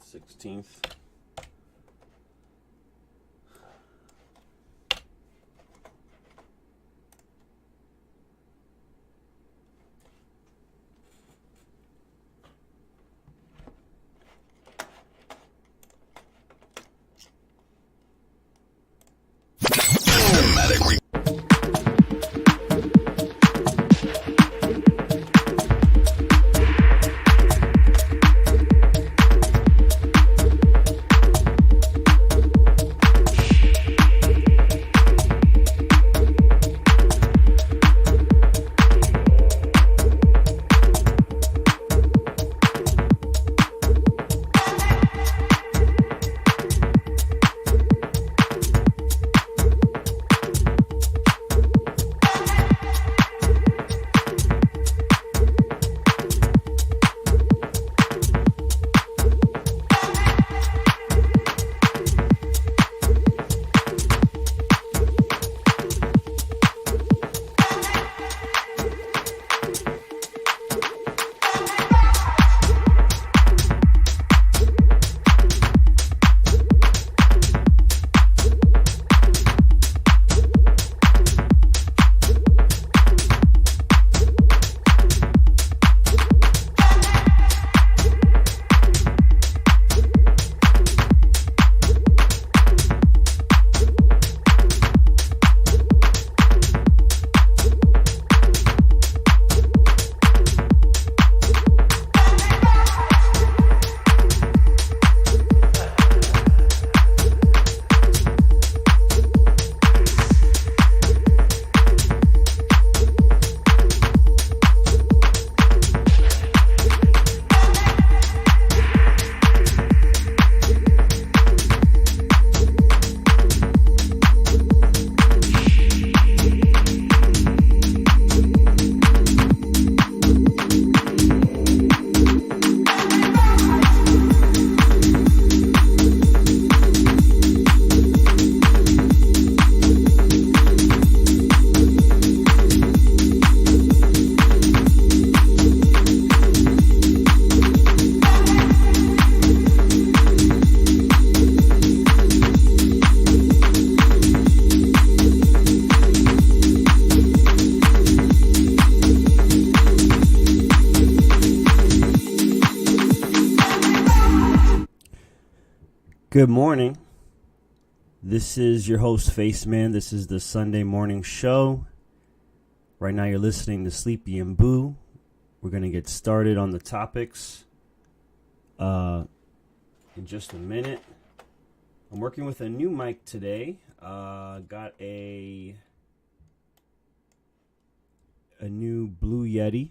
16th. Good morning. This is your host, Faceman. This is the Sunday morning show. Right now you're listening to Sleepy and Boo. We're going to get started on the topics in just a minute. I'm working with a new mic today. Got a new Blue Yeti.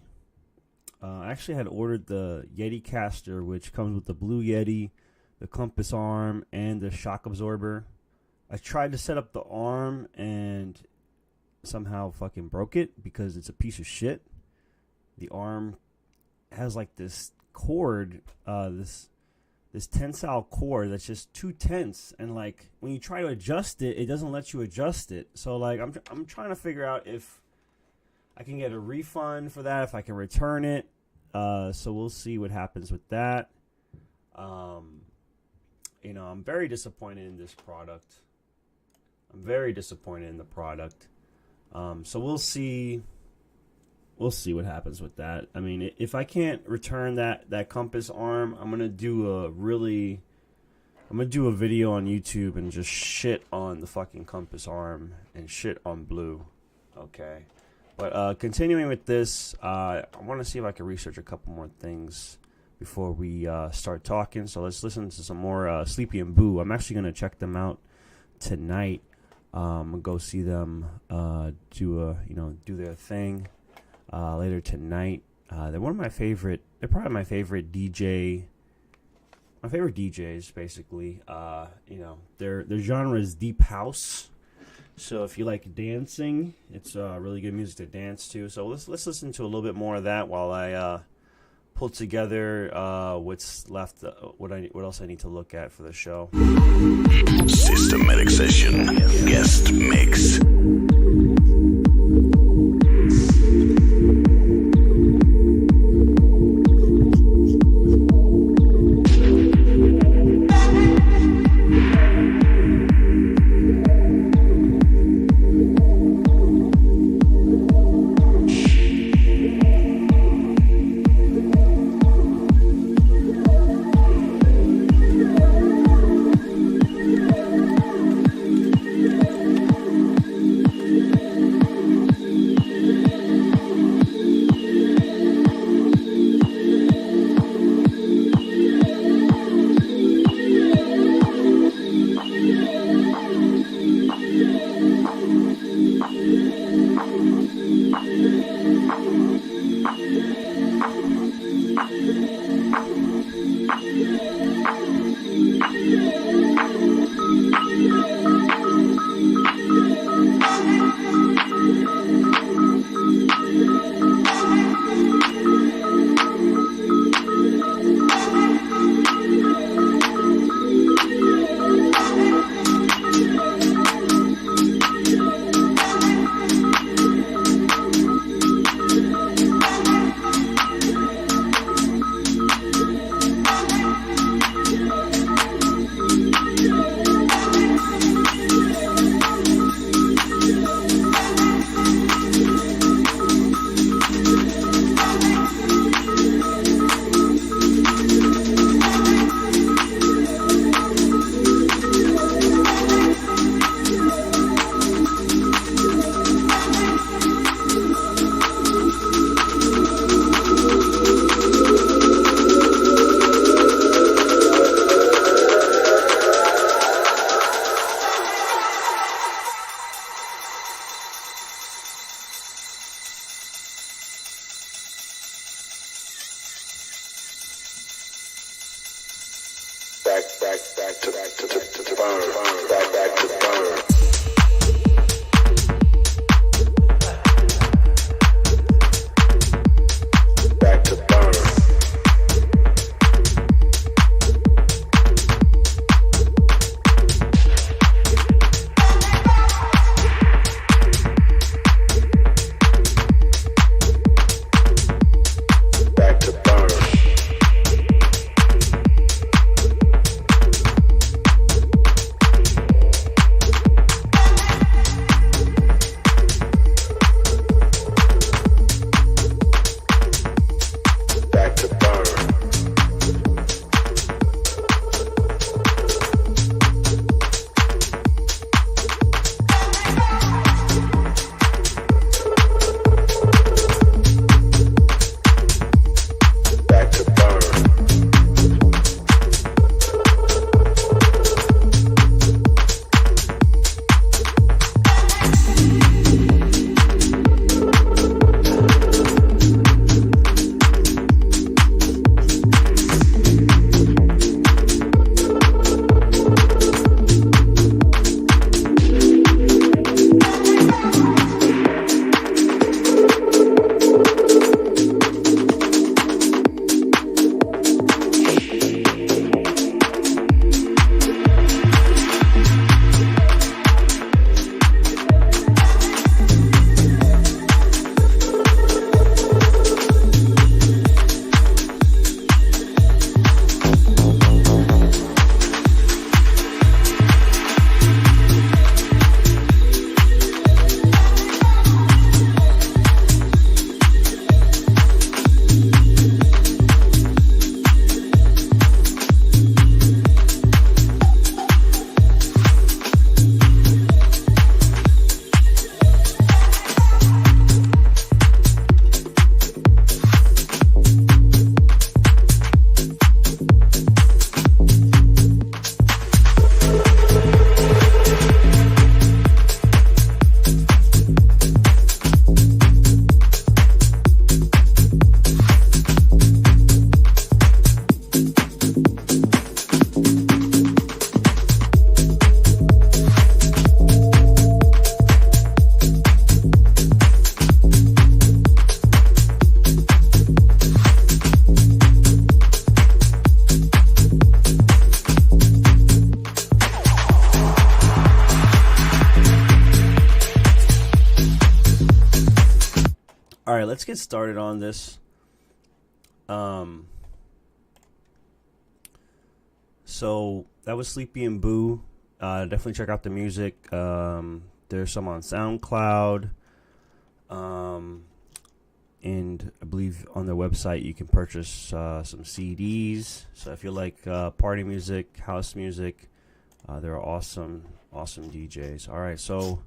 I actually had ordered the Yeti caster, which comes with the Blue Yeti, the compass arm, and the shock absorber. I tried to set up the arm and somehow fucking broke it because it's a piece of shit. The arm has like this cord, this tensile cord that's just too tense, and like when you try to adjust it, it doesn't let you adjust it. So like I'm trying to figure out if I can get a refund for that, if I can return it. So we'll see what happens with that. I'm very disappointed in this product. I'm very disappointed in the product. So we'll see what happens with that. I mean, if I can't return that compass arm, I'm gonna do a video on YouTube and just shit on the fucking compass arm and shit on Blue. Okay. But continuing with this, I want to see if I can research a couple more things before we start talking. So let's listen to some more Sleepy and Boo. I'm actually going to check them out tonight. I'm going to go see them do their thing later tonight. They're one of my favorite. They're probably my favorite DJ. My favorite DJs, basically. Their genre is deep house. So if you like dancing, it's really good music to dance to. So let's listen to a little bit more of that while I pull together what's left, what else I need to look at for the show. Systematic session, guest mix. All right, let's get started on this. So that was Sleepy and Boo. Definitely check out the music. There's some on SoundCloud. And I believe on their website you can purchase some CDs. So if you like party music, house music, they're awesome DJs. All right, so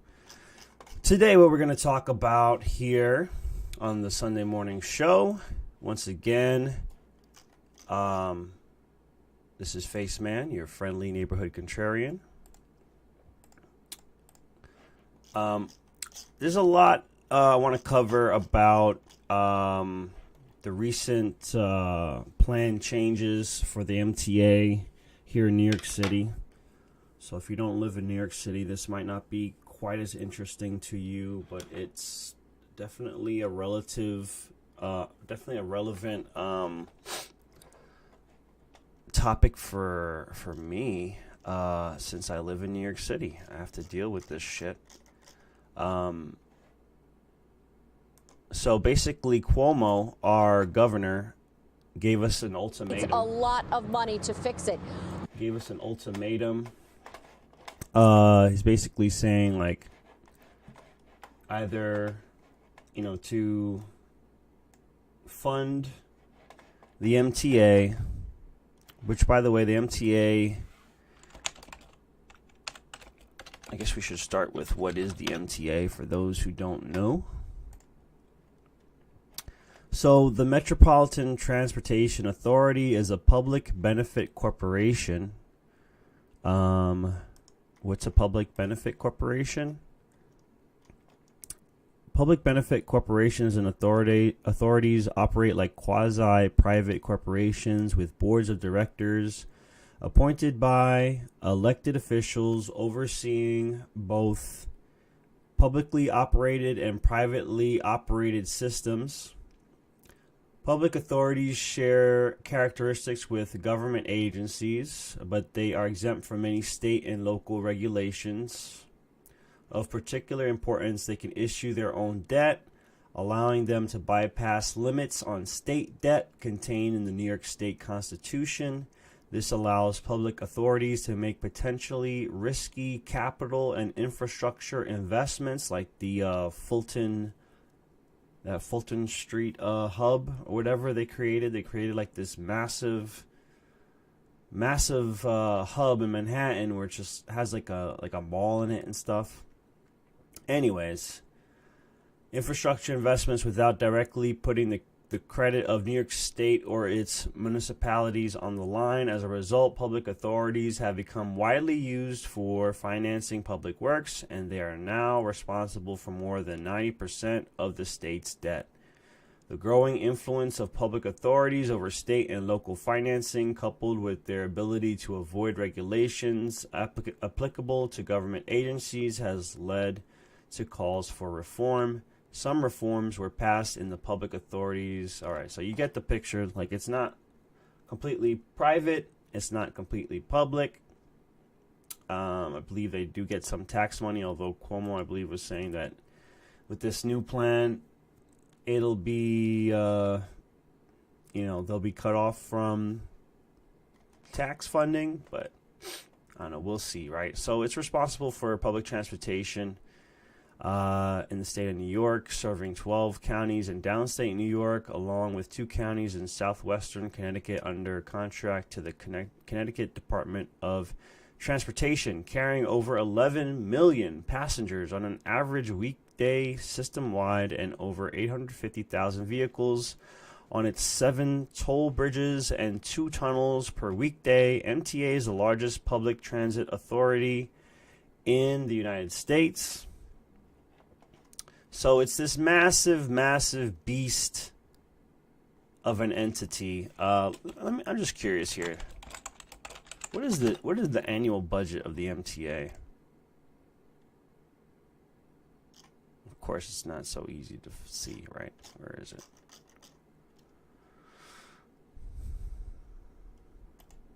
today what we're going to talk about here on the Sunday morning show, once again, this is Face Man, your friendly neighborhood contrarian. There's a lot I want to cover about the recent plan changes for the MTA here in New York City. So if you don't live in New York City, this might not be quite as interesting to you, but it's definitely a relevant topic for me, since I live in New York City. I have to deal with this shit. So basically, Cuomo, our governor, gave us an ultimatum. It's a lot of money to fix it. Gave us an ultimatum. He's basically saying, like, either, to fund the MTA, which, by the way, the MTA, I guess we should start with what is the MTA for those who don't know. So the Metropolitan Transportation Authority is a public benefit corporation. What's a public benefit corporation? Public benefit corporations and authorities operate like quasi-private corporations with boards of directors appointed by elected officials overseeing both publicly operated and privately operated systems. Public authorities share characteristics with government agencies, but they are exempt from many state and local regulations. Of particular importance, they can issue their own debt, allowing them to bypass limits on state debt contained in the New York State Constitution. This allows public authorities to make potentially risky capital and infrastructure investments like the Fulton Street hub or whatever they created. They created like this massive hub in Manhattan where it just has like a mall in it and stuff. Anyways, infrastructure investments without directly putting the credit of New York State or its municipalities on the line. As a result, public authorities have become widely used for financing public works, and they are now responsible for more than 90% of the state's debt. The growing influence of public authorities over state and local financing, coupled with their ability to avoid regulations applicable to government agencies, has led to calls for reform. Some reforms were passed in the public authorities. All right, so you get the picture. Like, it's not completely private. It's not completely public. I believe they do get some tax money, although Cuomo, I believe, was saying that with this new plan, it'll be, they'll be cut off from tax funding. But, I don't know, we'll see, right? So it's responsible for public transportation in the state of New York, serving 12 counties in downstate New York, along with 2 counties in southwestern Connecticut under contract to the Connecticut Department of Transportation, carrying over 11 million passengers on an average weekday system-wide and over 850,000 vehicles on its 7 toll bridges and 2 tunnels per weekday. MTA is the largest public transit authority in the United States. So it's this massive, massive beast of an entity. I'm just curious here. What is the annual budget of the MTA? Of course, it's not so easy to see, right? Where is it?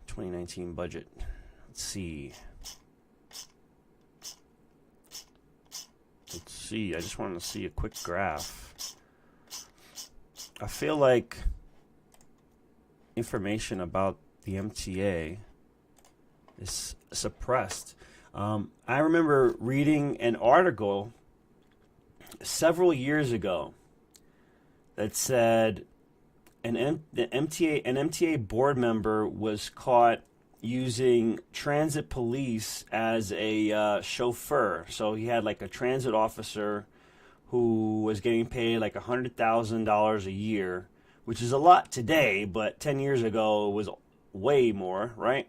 2019 budget. Let's see. I just want to see a quick graph. I feel like information about the MTA is suppressed. I remember reading an article several years ago that said an MTA board member was caught using transit police as a chauffeur. So he had like a transit officer who was getting paid like $100,000 a year, which is a lot today, but 10 years ago it was way more, right?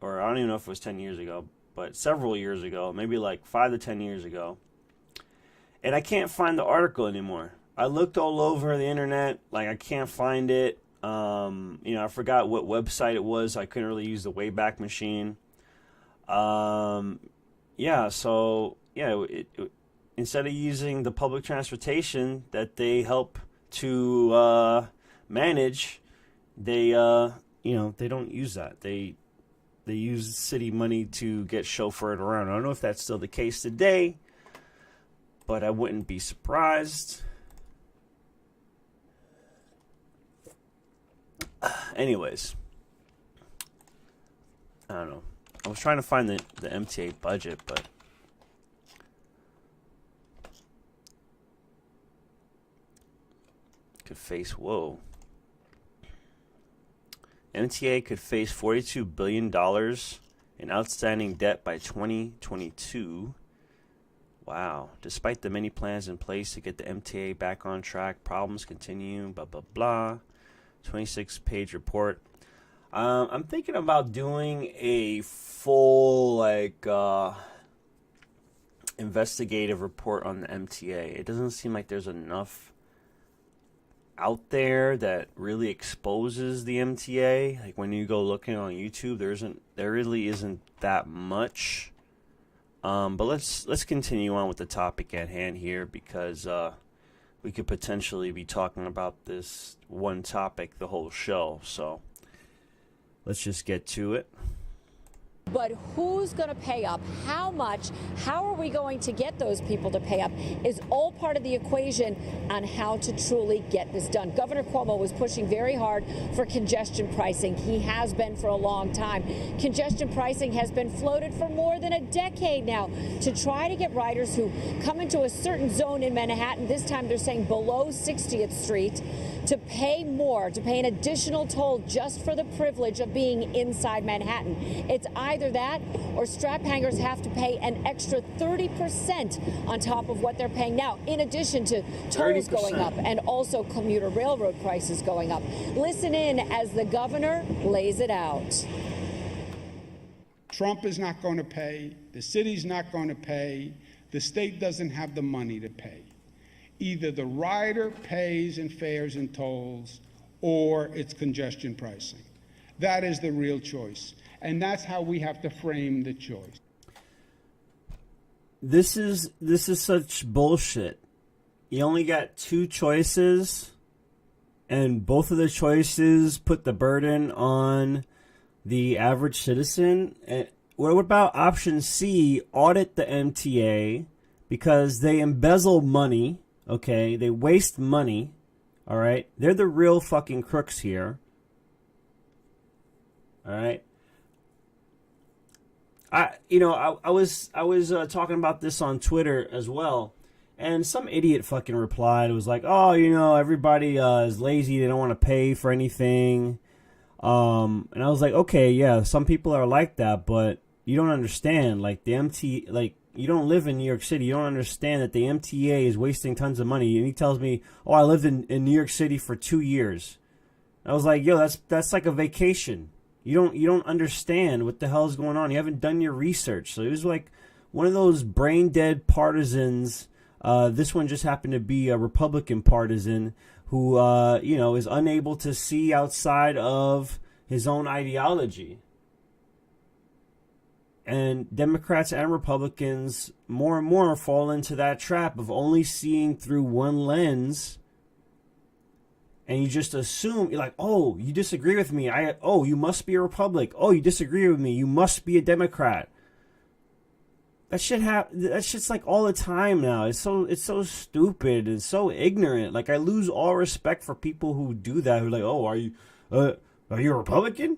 Or I don't even know if it was 10 years ago, but several years ago, maybe like 5 to 10 years ago. And I can't find the article anymore. I looked all over the internet, like I can't find it. I forgot what website it was. I couldn't really use the Wayback Machine. Instead of using the public transportation that they help to manage, they don't use that. They use city money to get chauffeured around. I don't know if that's still the case today, but I wouldn't be surprised. Anyways, I don't know. I was trying to find the MTA budget, but could face MTA could face $42 billion in outstanding debt by 2022. Wow. Despite the many plans in place to get the MTA back on track, problems continue, blah, blah, blah. 26-page report. I'm thinking about doing a full, investigative report on the MTA. It doesn't seem like there's enough out there that really exposes the MTA. Like when you go looking on YouTube, there really isn't that much. But let's continue on with the topic at hand here, because we could potentially be talking about this one topic the whole show. So let's just get to it. But who's going to pay up? How much? How are we going to get those people to pay up is all part of the equation on how to truly get this done. Governor Cuomo was pushing very hard for congestion pricing. He has been for a long time. Congestion pricing has been floated for more than a decade now to try to get riders who come into a certain zone in Manhattan, this time they're saying below 60th Street, to pay more, to pay an additional toll just for the privilege of being inside Manhattan. It's either that or strap hangers have to pay an extra 30% on top of what they're paying now, in addition to tolls 30%. going up and also commuter railroad prices going up. Listen in as the governor lays it out. Trump is not going to pay. The city's not going to pay. The state doesn't have the money to pay. Either the rider pays in fares and tolls, or it's congestion pricing. That is the real choice. And that's how we have to frame the choice. This is such bullshit. You only got two choices, and both of the choices put the burden on the average citizen. And what about option C, audit the MTA, because they embezzle money, okay? They waste money, all right? They're the real fucking crooks here, all right? I was talking about this on Twitter as well, and some idiot fucking replied. It was like, oh, everybody is lazy. They don't want to pay for anything. And I was like, okay, yeah, some people are like that, but you don't understand. Like the MTA, like you don't live in New York City. You don't understand that the MTA is wasting tons of money. And he tells me, oh, I lived in New York City for 2 years. I was like, yo, that's like a vacation. You don't understand what the hell is going on. You haven't done your research. So it was like one of those brain dead partisans. This one just happened to be a Republican partisan who is unable to see outside of his own ideology. And Democrats and Republicans more and more fall into that trap of only seeing through one lens. And you just assume, you're like, oh, you disagree with me. You must be a Republican. Oh, you disagree with me. You must be a Democrat. That shit's like all the time now. It's so stupid and so ignorant. Like I lose all respect for people who do that. Who are like, oh, are you a Republican?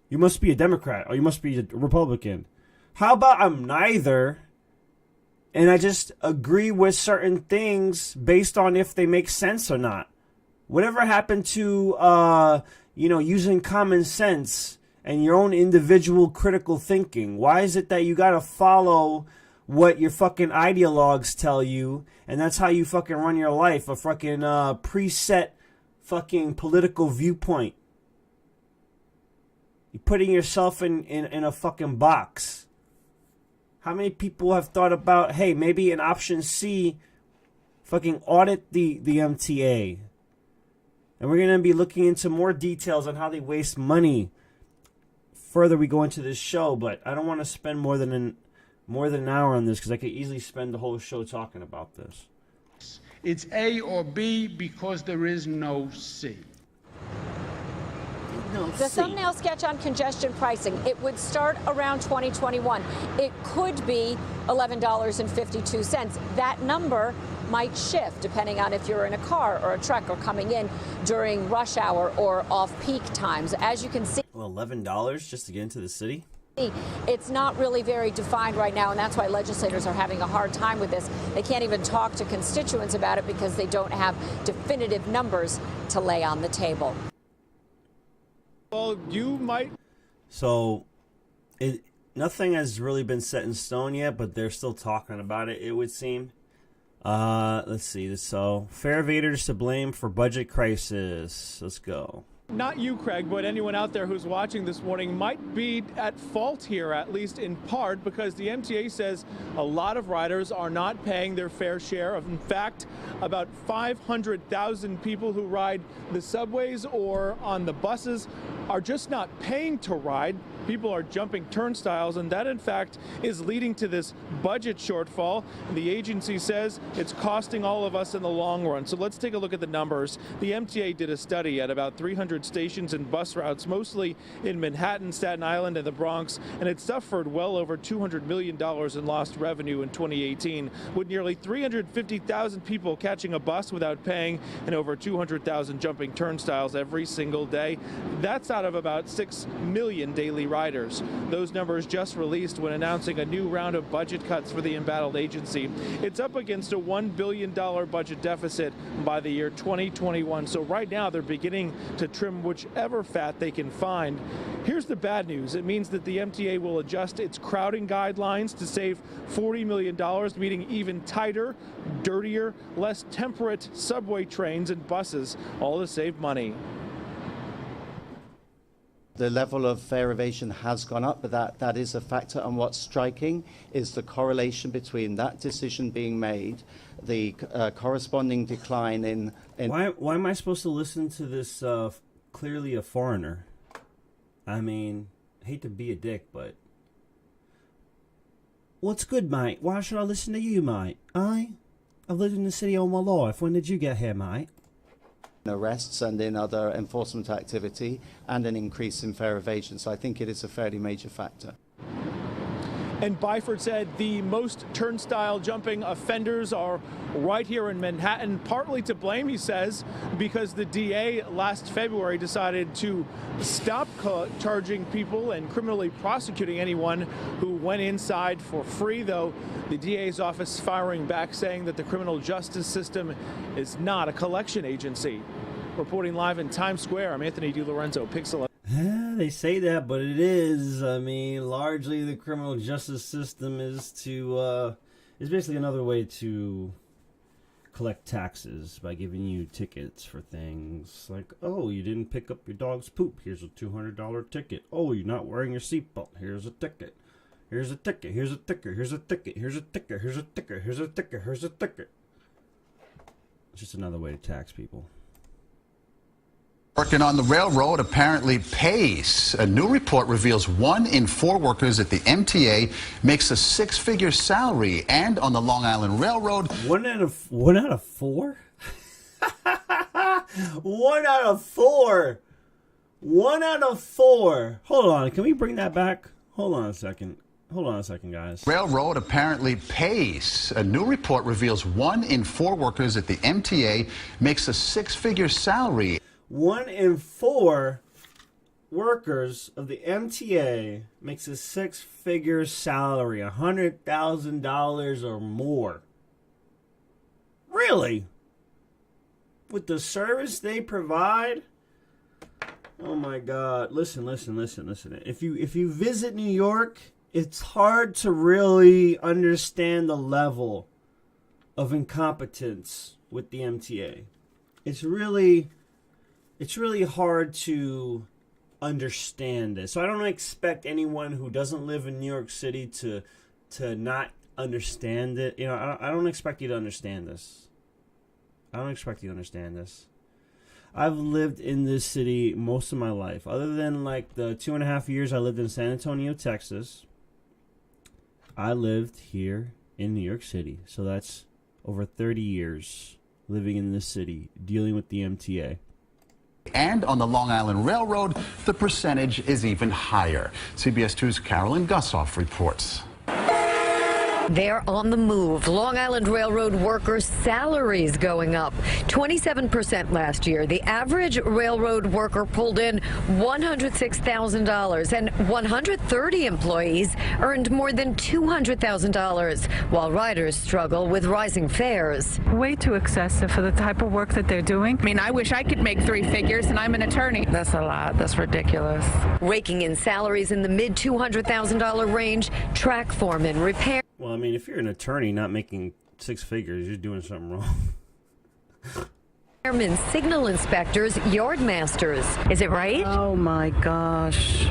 You must be a Democrat. Or you must be a Republican. How about I'm neither? And I just agree with certain things based on if they make sense or not. Whatever happened to, using common sense and your own individual critical thinking? Why is it that you got to follow what your fucking ideologues tell you, and that's how you fucking run your life, a fucking preset fucking political viewpoint? You're putting yourself in a fucking box. How many people have thought about, hey, maybe in option C, fucking audit the MTA. And we're going to be looking into more details on how they waste money further we go into this show, but I don't want to spend more than an hour on this because I could easily spend the whole show talking about this. It's A or B because there is no C. The thumbnail sketch on congestion pricing, it would start around 2021. It could be $11.52. That number might shift depending on if you're in a car or a truck or coming in during rush hour or off-peak times. As you can see, Well, $11 just to get into the city? it's not really very defined right now, and that's why legislators are having a hard time with this. They can't even talk to constituents about it because they don't have definitive numbers to lay on the table. Well, you might. So, nothing has really been set in stone yet, but they're still talking about it, it would seem. Let's see. So, fare evaders to blame for budget crisis. Let's go. Not you, Craig, but anyone out there who's watching this morning might be at fault here, at least in part, because the MTA says a lot of riders are not paying their fair share of. In fact, about 500,000 people who ride the subways or on the buses are just not paying to ride. People are jumping turnstiles, and that, in fact, is leading to this budget shortfall. The agency says it's costing all of us in the long run. So let's take a look at the numbers. The MTA did a study at about 300 stations and bus routes, mostly in Manhattan, Staten Island, and the Bronx, and it suffered well over $200 million in lost revenue in 2018, with nearly 350,000 people catching a bus without paying and over 200,000 jumping turnstiles every single day. That's out of about 6 million daily riders. Those numbers just released when announcing a new round of budget cuts for the embattled agency. It's up against a $1 billion budget deficit by the year 2021. So right now they're beginning to trim whichever fat they can find. Here's the bad news. It means that the MTA will adjust its crowding guidelines to save $40 million, meaning even tighter, dirtier, less temperate subway trains and buses, all to save money. The level of fare evasion has gone up, but that is a factor. And what's striking is the correlation between that decision being made, the corresponding decline in... Why am I supposed to listen to this clearly a foreigner? I mean, I hate to be a dick, but... What's good, mate? Why should I listen to you, mate? I've lived in the city all my life. When did you get here, mate? Arrests and in other enforcement activity, and an increase in fare evasion. So I think it is a fairly major factor. And Byford said the most turnstile jumping offenders are right here in Manhattan, partly to blame, he says, because the DA last February decided to stop charging people and criminally prosecuting anyone who went inside for free, though the DA's office firing back, saying that the criminal justice system is not a collection agency. Reporting live in Times Square, I'm Anthony DiLorenzo, Pixel. They say that, but it is. I mean, largely the criminal justice system is basically another way to collect taxes by giving you tickets for things like, oh, you didn't pick up your dog's poop. Here's a $200 ticket. Oh, you're not wearing your seatbelt. Here's a ticket. Here's a ticket. Here's a ticket. Here's a ticket. Here's a ticket. Here's a ticket. Here's a ticket. Here's a ticket. It's just another way to tax people. Working on the railroad apparently pays. A new report reveals 1 in 4 workers at the MTA makes a 6-figure salary, and on the Long Island Railroad, one out of 4. 1 out of 4. 1 out of 4. Hold on, can we bring that back? Hold on a second. Hold on a second, guys. Railroad apparently pays. A new report reveals 1 in 4 workers at the MTA makes a 6-figure salary. 1 in 4 workers of the MTA makes a 6-figure salary, $100,000 or more. Really? With the service they provide? Oh my God! Listen. If you visit New York, it's hard to really understand the level of incompetence with the MTA. It's really hard to understand this. So I don't expect anyone who doesn't live in New York City to not understand it. You know, I don't expect you to understand this. I don't expect you to understand this. I've lived in this city most of my life. Other than like the 2.5 years I lived in San Antonio, Texas, I lived here in New York City. So that's over 30 years living in this city, dealing with the MTA. And on the Long Island Railroad, the percentage is even higher. CBS 2's Carolyn Gussoff reports. They're on the move. Long Island Railroad workers' salaries going up 27% last year. The average railroad worker pulled in $106,000, and 130 employees earned more than $200,000, while riders struggle with rising fares. Way too excessive for the type of work that they're doing. I mean, I wish I could make 3 figures, and I'm an attorney. That's a lot. That's ridiculous. Raking in salaries in the mid $200,000 range, track foremen, repair. Well, I mean, if you're an attorney not making 6 figures, you're doing something wrong. Airmen, signal inspectors, yard masters. Is it right? Oh my gosh.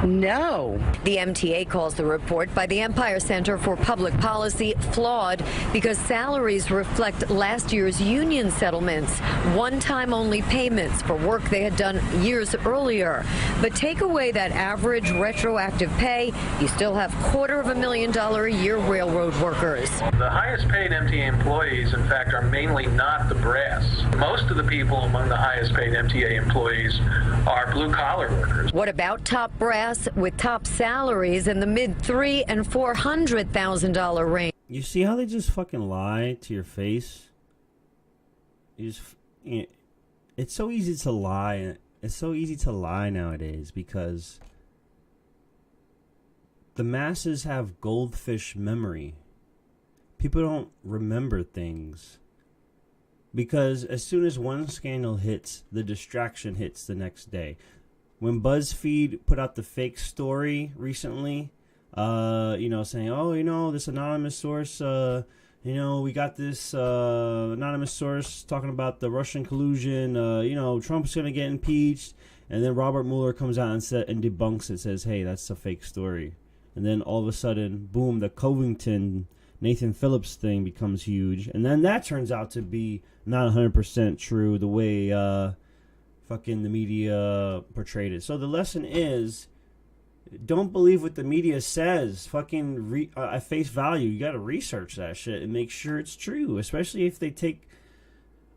No. The MTA calls the report by the Empire Center for Public Policy flawed because salaries reflect last year's union settlements, one-time only payments for work they had done years earlier. But take away that average retroactive pay, you still have $250,000 a year railroad workers. The highest paid MTA employees, in fact, are mainly not the brass. Most of the people among the highest paid MTA employees are blue-collar workers. What about top brass with top salaries in the mid $300,000 and $400,000 range? You see how they just fucking lie to your face? It's so easy to lie. It's so easy to lie nowadays because the masses have goldfish memory. People don't remember things. Because as soon as one scandal hits, the distraction hits the next day. When BuzzFeed put out the fake story recently, saying, oh, this anonymous source, we got this anonymous source talking about the Russian collusion, Trump's going to get impeached. And then Robert Mueller comes out and debunks it, says, hey, that's a fake story. And then all of a sudden, boom, the Covington, Nathan Phillips thing becomes huge. And then that turns out to be not 100% true the way fucking the media portrayed it. So the lesson is, don't believe what the media says. Fucking at face value, you gotta research that shit and make sure it's true. Especially if they take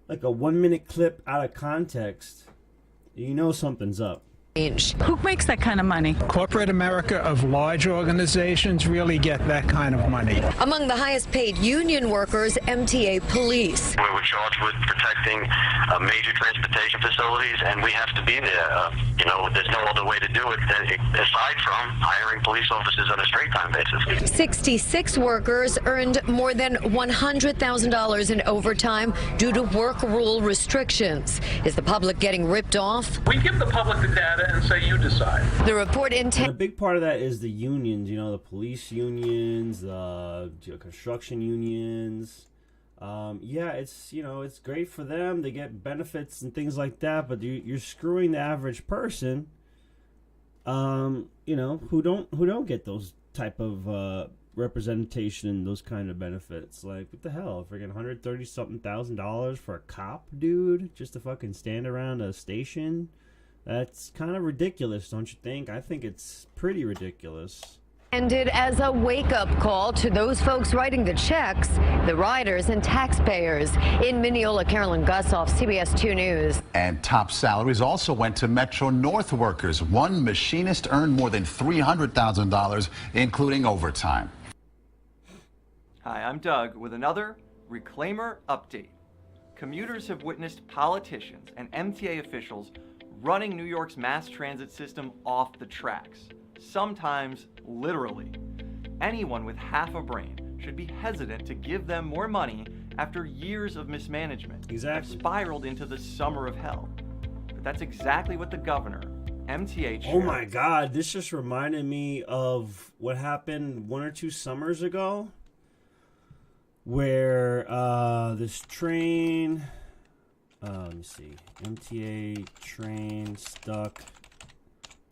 like a 1-minute clip out of context, you know something's up. Who makes that kind of money? Corporate America of large organizations really get that kind of money. Among the highest paid union workers, MTA police. We're charged with protecting major transportation facilities, and we have to be there. There's no other way to do it aside from hiring police officers on a straight-time basis. 66 workers earned more than $100,000 in overtime due to work rule restrictions. Is the public getting ripped off? We give the public the data and say you decide. The report a big part of that is the unions, the police unions, the construction unions. It's great for them. They get benefits and things like that, but you're screwing the average person, who don't get those type of representation and those kind of benefits. Like, what the hell? Freaking $130,000 for a cop, dude, just to fucking stand around a station. That's kind of ridiculous, don't you think? I think it's pretty ridiculous. Ended as a wake-up call to those folks writing the checks, the riders and taxpayers. In Mineola, Carolyn Gussoff, CBS 2 News. And top salaries also went to Metro North workers. One machinist earned more than $300,000, including overtime. Hi, I'm Doug with another Reclaimer update. Commuters have witnessed politicians and MTA officials running New York's mass transit system off the tracks, sometimes literally. Anyone with half a brain should be hesitant to give them more money after years of mismanagement have spiraled into the summer of hell. But that's exactly what the governor, MTA chair... Oh my God, this just reminded me of what happened 1 or 2 summers ago, where this train... let me see. MTA train stuck.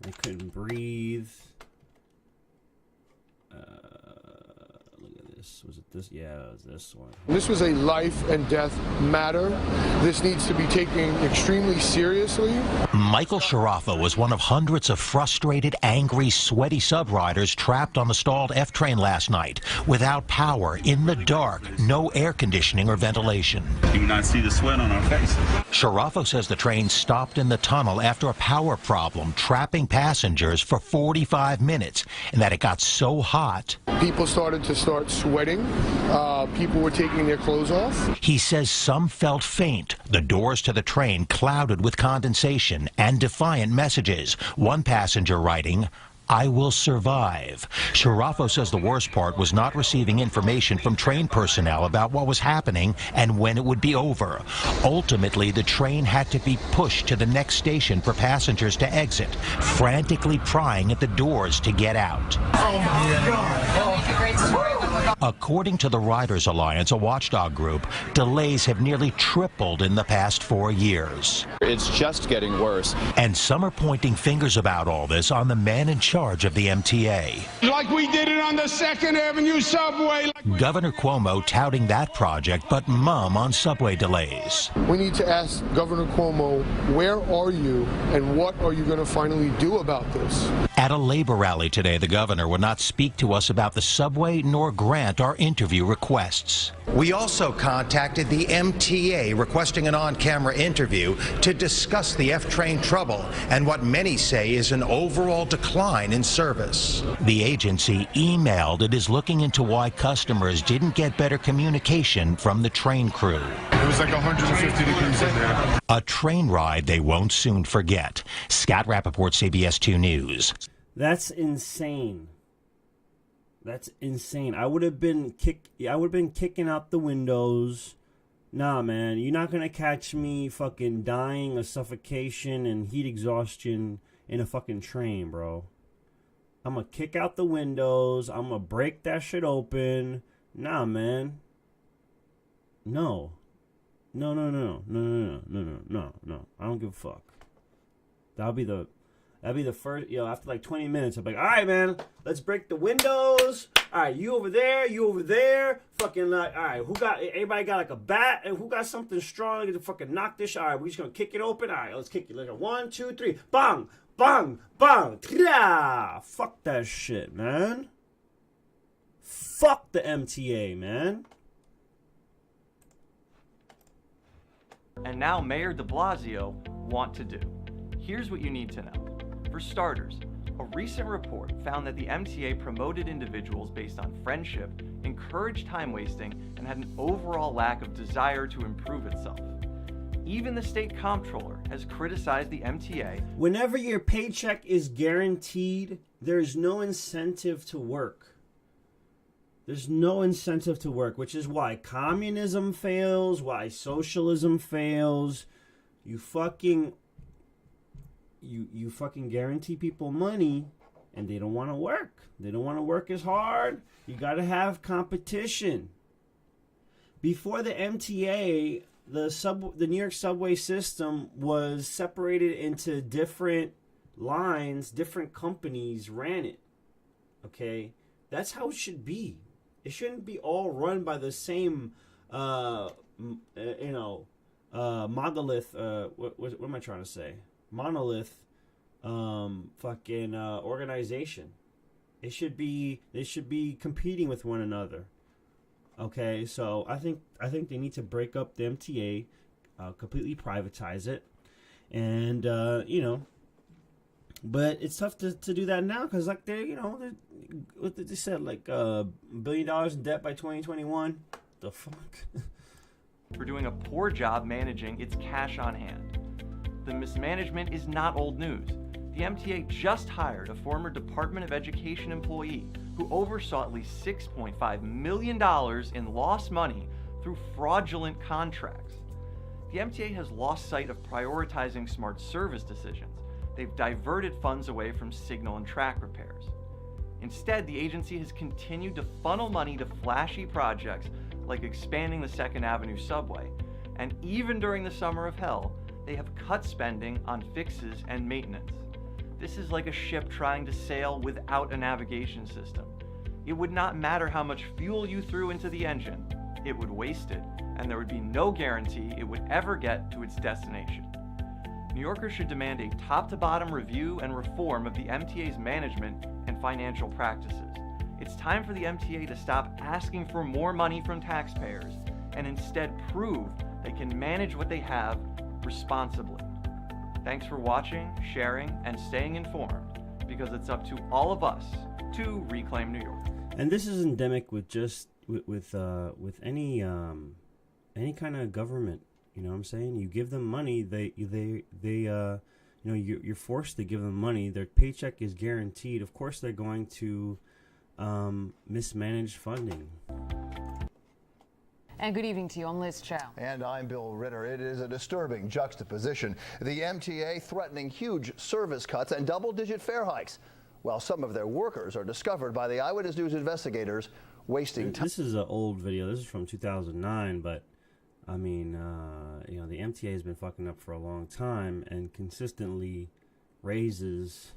I couldn't breathe. Look at this? Was it this? Yeah, it was this one. This was a life and death matter. This needs to be taken extremely seriously. Michael Sharaffa was one of hundreds of frustrated, angry, sweaty subriders trapped on the stalled F train last night without power, in the dark, no air conditioning or ventilation. You do not see the sweat on our faces. Sharaffa says the train stopped in the tunnel after a power problem, trapping passengers for 45 minutes, and that it got so hot. People started to sweating. People were taking their clothes off. He says some felt faint. The doors to the train clouded with condensation and defiant messages. One passenger writing, "I will survive." Sharafo says the worst part was not receiving information from train personnel about what was happening and when it would be over. Ultimately, the train had to be pushed to the next station for passengers to exit, frantically prying at the doors to get out. Oh my God. According to the Riders Alliance, a watchdog group, delays have nearly tripled in the past 4 years. It's just getting worse. And some are pointing fingers about all this on the man in charge of the MTA. Like we did it on the 2nd Avenue subway. Governor Cuomo touting that project, but mum on subway delays. We need to ask Governor Cuomo, where are you and what are you going to finally do about this? At a labor rally today, the governor would not speak to us about the subway nor grant our interview requests. We also contacted the MTA requesting an on-camera interview to discuss the F-train trouble and what many say is an overall decline in service. The agency emailed it is looking into why customers didn't get better communication from the train crew. It was like 150 degrees in there. A train ride they won't soon forget. Scott Rappaport, CBS 2 News. That's insane. That's insane. I would have been kicking out the windows. Nah, man, you're not gonna catch me fucking dying of suffocation and heat exhaustion in a fucking train, bro. I'm gonna kick out the windows. I'm gonna break that shit open. Nah, man. No. No. I don't give a fuck. That'll be the first, after like 20 minutes, I'm like, all right, man, let's break the windows. All right, you over there, fucking like, all right, everybody got like a bat, and who got something strong to fucking knock this shit? All right, we're just gonna kick it open. All right, let's kick it like a 1, 2, 3, bang, bang, bang, yeah. Fuck that shit, man. Fuck the MTA, man. And now Mayor de Blasio want to do. Here's what you need to know. For starters, a recent report found that the MTA promoted individuals based on friendship, encouraged time wasting, and had an overall lack of desire to improve itself. Even the state comptroller has criticized the MTA. Whenever your paycheck is guaranteed, there's no incentive to work. There's no incentive to work, which is why communism fails, why socialism fails. You fucking guarantee people money and they don't want to work. They don't want to work as hard. You got to have competition. Before the MTA, the New York subway system was separated into different lines, different companies ran it. Okay? That's how it should be. It shouldn't be all run by the same monolith, what am I trying to say? Monolith organization. They should be competing with one another. Okay, so I think they need to break up the MTA, completely privatize it, and but it's tough to do that now because like they said like $1 billion in debt by 2021. The fuck. For doing a poor job managing its cash on hand. The mismanagement is not old news. The MTA just hired a former Department of Education employee who oversaw at least $6.5 million in lost money through fraudulent contracts. The MTA has lost sight of prioritizing smart service decisions. They've diverted funds away from signal and track repairs. Instead, the agency has continued to funnel money to flashy projects like expanding the 2nd Avenue subway, and even during the summer of hell, they have cut spending on fixes and maintenance. This is like a ship trying to sail without a navigation system. It would not matter how much fuel you threw into the engine, it would waste it, and there would be no guarantee it would ever get to its destination. New Yorkers should demand a top-to-bottom review and reform of the MTA's management and financial practices. It's time for the MTA to stop asking for more money from taxpayers and instead prove they can manage what they have responsibly. Thanks for watching, sharing, and staying informed, because it's up to all of us to reclaim New York. And this is endemic with just with any kind of government. You know what I'm saying? You give them money, they you know, you're forced to give them money. Their paycheck is guaranteed. Of course, they're going to mismanage funding. And good evening to you. I'm Liz Chow. And I'm Bill Ritter. It is a disturbing juxtaposition. The MTA threatening huge service cuts and double-digit fare hikes, while some of their workers are discovered by the Eyewitness News investigators wasting time. This is an old video. This is from 2009, but I mean, you know, the MTA has been fucking up for a long time and consistently raises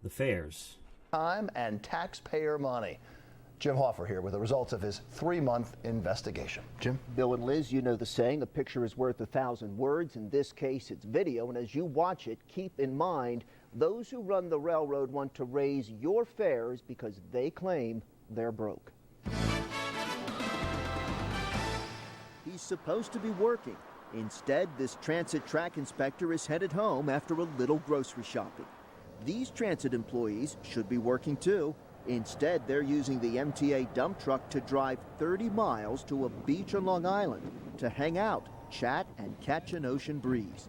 the fares. Time and taxpayer money. Jim Hoffer here with the results of his 3-month investigation. Jim? Bill and Liz, you know the saying, a picture is worth 1,000 words. In this case, it's video. And as you watch it, keep in mind, those who run the railroad want to raise your fares because they claim they're broke. He's supposed to be working. Instead, this transit track inspector is headed home after a little grocery shopping. These transit employees should be working too. Instead, they're using the MTA dump truck to drive 30 miles to a beach on Long Island to hang out, chat, and catch an ocean breeze.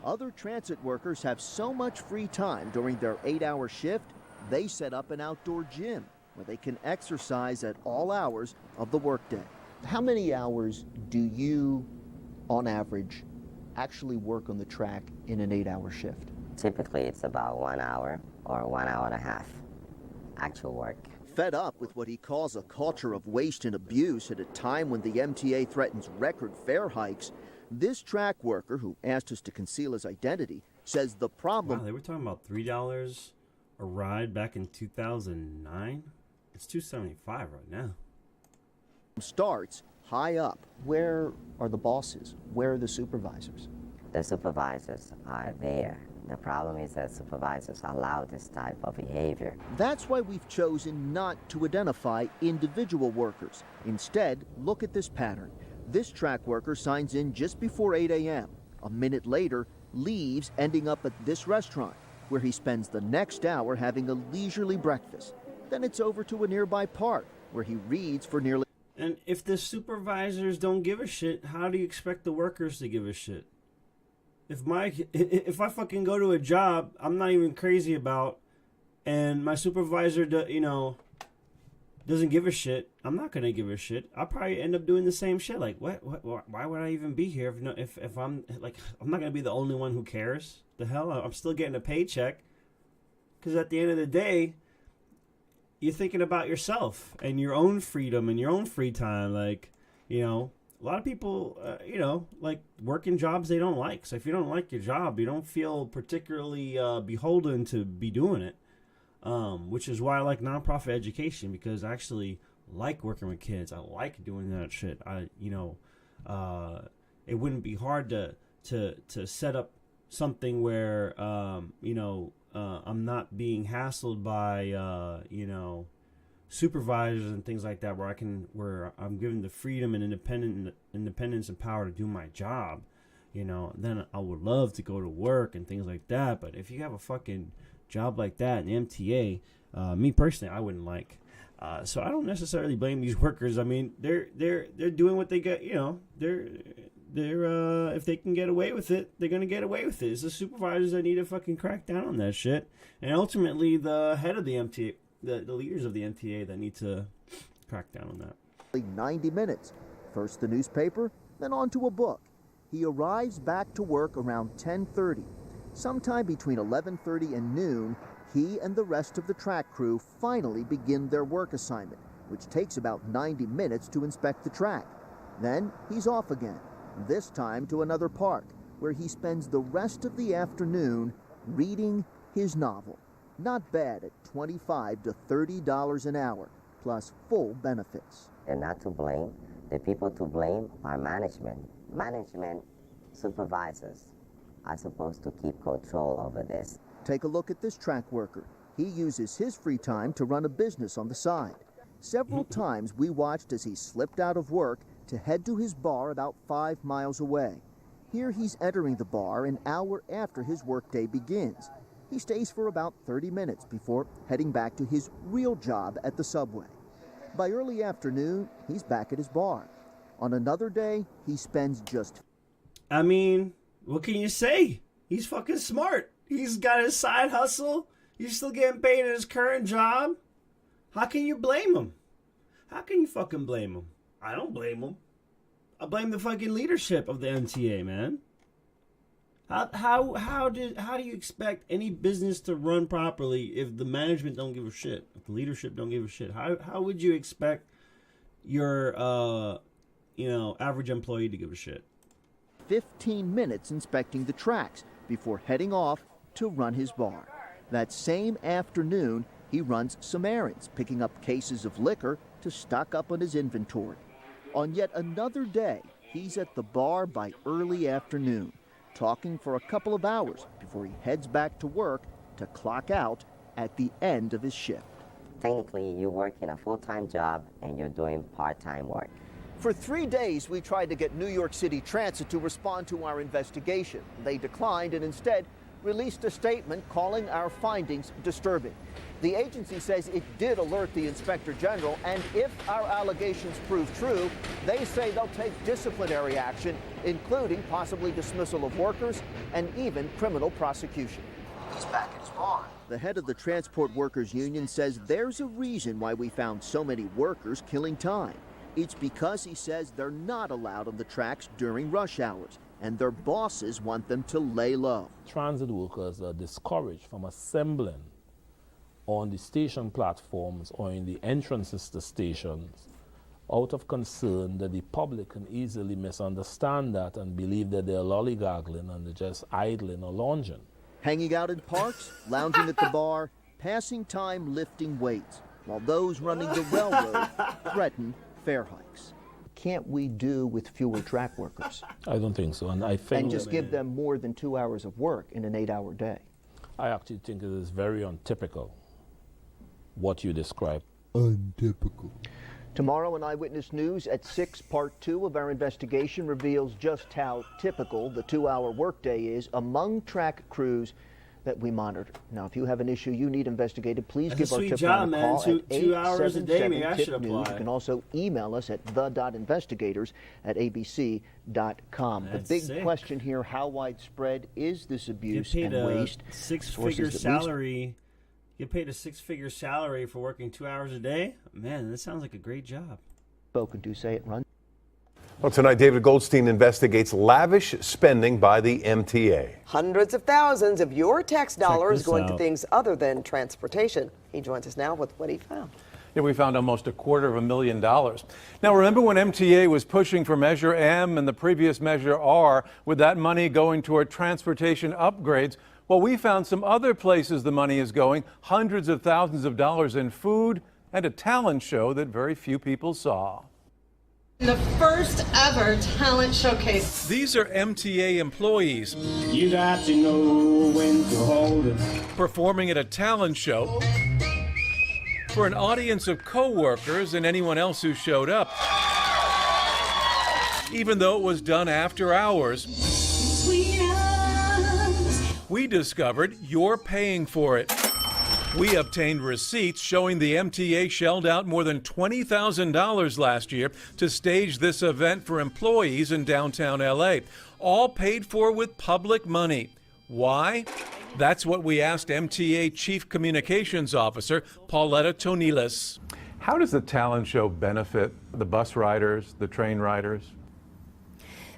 Other transit workers have so much free time during their 8-hour shift, they set up an outdoor gym where they can exercise at all hours of the workday. How many hours do you, on average, actually work on the track in an 8-hour shift? Typically, it's about 1 hour or 1 hour and a half actual work. Fed up with what he calls a culture of waste and abuse at a time when the MTA threatens record fare hikes, this track worker, who asked us to conceal his identity, says the problem... Wow, they were talking about $3 a ride back in 2009? It's $2.75 right now. ...starts high up. Where are the bosses? Where are the supervisors? The supervisors are there. The problem is that supervisors allow this type of behavior. That's why we've chosen not to identify individual workers. Instead, look at this pattern. This track worker signs in just before 8 a.m. A minute later, leaves, ending up at this restaurant, where he spends the next hour having a leisurely breakfast. Then it's over to a nearby park, where he reads for nearly... And if the supervisors don't give a shit, how do you expect the workers to give a shit? If I fucking go to a job I'm not even crazy about, and my supervisor, doesn't give a shit, I'm not gonna give a shit. I'll probably end up doing the same shit. Like, why would I even be here if I'm like, I'm not gonna be the only one who cares? The hell, I'm still getting a paycheck. Because at the end of the day, you're thinking about yourself and your own freedom and your own free time. Like, you know, a lot of people, like working jobs they don't like. So if you don't like your job, you don't feel particularly beholden to be doing it. Which is why I like nonprofit education, because I actually like working with kids. I like doing that shit. It wouldn't be hard to set up something where, I'm not being hassled by, supervisors and things like that, where I'm given the freedom and independence and power to do my job. Then I would love to go to work and things like that. But if you have a fucking job like that in MTA, me personally, I wouldn't like. So I don't necessarily blame these workers. I mean, they're doing what they get. They're if they can get away with it, they're gonna get away with it. It's the supervisors that need to fucking crack down on that shit, and ultimately the head of the MTA. The leaders of the MTA that need to crack down on that. 90 minutes. First the newspaper, then on to a book. He arrives back to work around 10:30. Sometime between 11:30 and noon, he and the rest of the track crew finally begin their work assignment, which takes about 90 minutes to inspect the track. Then he's off again, this time to another park, where he spends the rest of the afternoon reading his novel. Not bad at $25 to $30 an hour, plus full benefits. They're not to blame. The people to blame are management. Management supervisors are supposed to keep control over this. Take a look at this track worker. He uses his free time to run a business on the side. Several times we watched as he slipped out of work to head to his bar about 5 miles away. Here he's entering the bar an hour after his workday begins. He stays for about 30 minutes before heading back to his real job at the subway. By early afternoon, he's back at his bar. On another day, he spends just... I mean, what can you say? He's fucking smart. He's got his side hustle. He's still getting paid at his current job. How can you blame him? How can you fucking blame him? I don't blame him. I blame the fucking leadership of the MTA, man. How do you expect any business to run properly if the management don't give a shit? If the leadership don't give a shit? How would you expect your average employee to give a shit? 15 minutes inspecting the tracks before heading off to run his bar. That same afternoon, he runs some errands, picking up cases of liquor to stock up on his inventory. On yet another day, he's at the bar by early afternoon, talking for a couple of hours before he heads back to work to clock out at the end of his shift. Technically, you work in a full-time job and you're doing part-time work. For 3 days, we tried to get New York City Transit to respond to our investigation. They declined and instead released a statement calling our findings disturbing. The agency says it did alert the Inspector General, and if our allegations prove true, they say they'll take disciplinary action, including possibly dismissal of workers and even criminal prosecution. He's back at his bar. The head of the Transport Workers Union says there's a reason why we found so many workers killing time. It's because, he says, they're not allowed on the tracks during rush hours, and their bosses want them to lay low. Transit workers are discouraged from assembling on the station platforms or in the entrances to stations out of concern that the public can easily misunderstand that and believe that they're lollygaggling and they're just idling or lounging. Hanging out in parks, lounging at the bar, passing time lifting weights, while those running the railroad threaten fare hikes. Can't we do with fewer track workers? I don't think so, and I think... And just give them more than 2 hours of work in an 8-hour day? I actually think it is very untypical, what you describe. Untypical. Tomorrow in Eyewitness News at 6, Part 2 of our investigation reveals just how typical the 2-hour workday is among track crews that we monitor. Now, if you have an issue you need investigated, please give our tip line a call at 877-TIP-NEWS. You can also email us at the.investigators@abc.com. The big question here, how widespread is this abuse and waste? Six-figure salary. Get paid a 6-figure salary for working 2 hours a day? Man, that sounds like a great job. Spoken to say it runs. Well, tonight, David Goldstein investigates lavish spending by the MTA. Hundreds of thousands of your tax dollars going to things other than transportation. He joins us now with what he found. Yeah, we found almost $250,000. Now, remember when MTA was pushing for Measure M and the previous Measure R, with that money going toward transportation upgrades? Well, we found some other places the money is going, hundreds of thousands of dollars in food and a talent show that very few people saw. The first ever talent showcase. These are MTA employees. You got to know when to hold it. Performing at a talent show for an audience of co-workers and anyone else who showed up. Even though it was done after hours, we discovered you're paying for it. We obtained receipts showing the MTA shelled out more than $20,000 last year to stage this event for employees in downtown LA, all paid for with public money. Why? That's what we asked MTA Chief Communications Officer Pauletta Tonilis. How does the talent show benefit the bus riders, the train riders?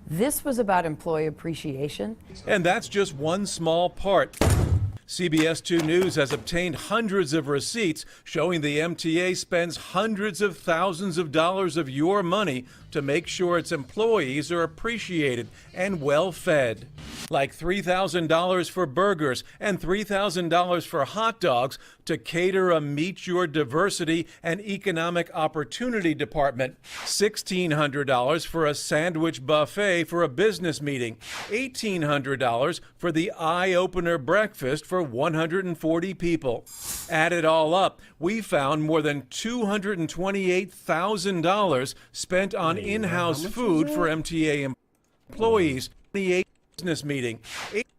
This was about employee appreciation. And that's just one small part. CBS 2 News has obtained hundreds of receipts showing the MTA spends hundreds of thousands of dollars of your money to make sure its employees are appreciated and well fed. Like $3,000 for burgers and $3,000 for hot dogs to cater a Meet Your Diversity and Economic Opportunity department, $1,600 for a sandwich buffet for a business meeting, $1,800 for the eye-opener breakfast for 140 people. Add it all up, we found more than $228,000 spent on in-house food for MTA employees. The business meeting,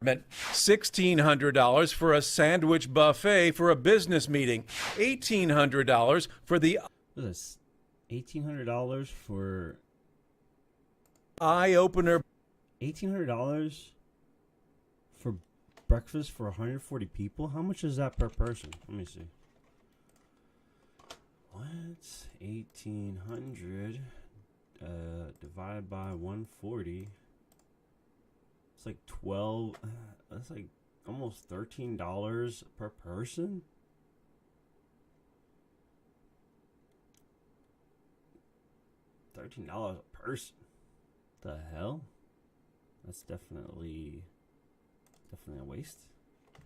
$1,600 for a sandwich buffet for a business meeting, $1,800 for the $1,800 for eye-opener. $1,800 for breakfast for 140 people? How much is that per person? Let me see. What? 1,800 divided by 140. It's like 12. That's like almost $13 per person. $13 a person. The hell? That's definitely a waste.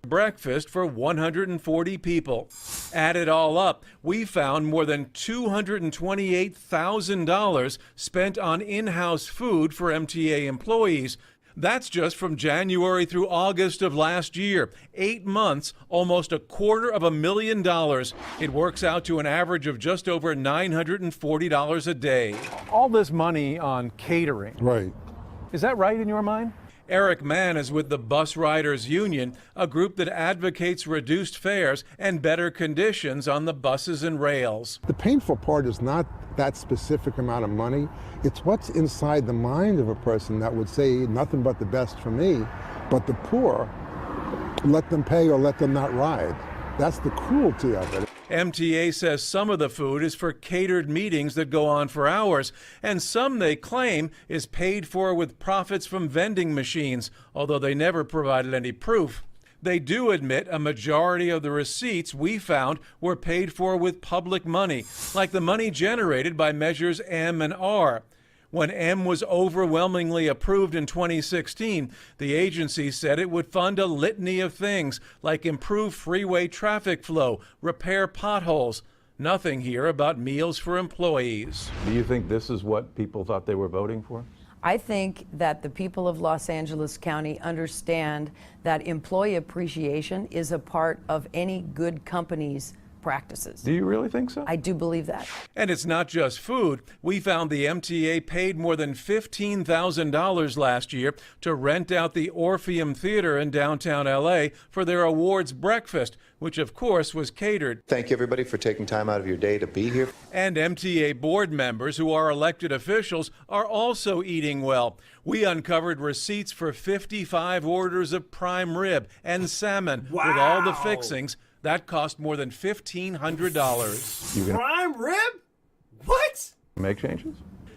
Breakfast for 140 people. Add it all up, we found more than $228,000 spent on in-house food for MTA employees. That's just from January through August of last year. 8 months, almost $250,000. It works out to an average of just over $940 a day. All this money on catering. Right. Is that right in your mind? Eric Mann is with the Bus Riders Union, a group that advocates reduced fares and better conditions on the buses and rails. The painful part is not that specific amount of money. It's what's inside the mind of a person that would say nothing but the best for me, but the poor, let them pay or let them not ride. That's the cruelty of it. MTA says some of the food is for catered meetings that go on for hours, and some, they claim, is paid for with profits from vending machines, although they never provided any proof. They do admit a majority of the receipts we found were paid for with public money, like the money generated by measures M and R. When M was overwhelmingly approved in 2016, the agency said it would fund a litany of things like improve freeway traffic flow, repair potholes. Nothing here about meals for employees. Do you think this is what people thought they were voting for? I think that the people of Los Angeles County understand that employee appreciation is a part of any good company's practices. Do you really think so? I do believe that. And it's not just food. We found the MTA paid more than $15,000 last year to rent out the Orpheum Theater in downtown LA for their awards breakfast, which of course was catered. Thank you everybody for taking time out of your day to be here. And MTA board members who are elected officials are also eating well. We uncovered receipts for 55 orders of prime rib and salmon with all the fixings. That cost more than $1,500. Prime rib? What? Make changes?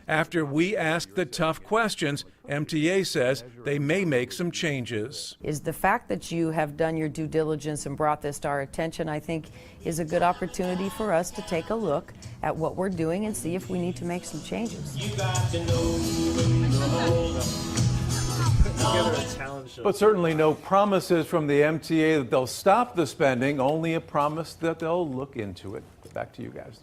After we asked the tough questions, MTA says they may make some changes. Is the fact that you have done your due diligence and brought this to our attention, I think, is a good opportunity for us to take a look at what we're doing and see if we need to make some changes. You got to know But certainly no promises from the MTA that they'll stop the spending, only a promise that they'll look into it. Back to you guys.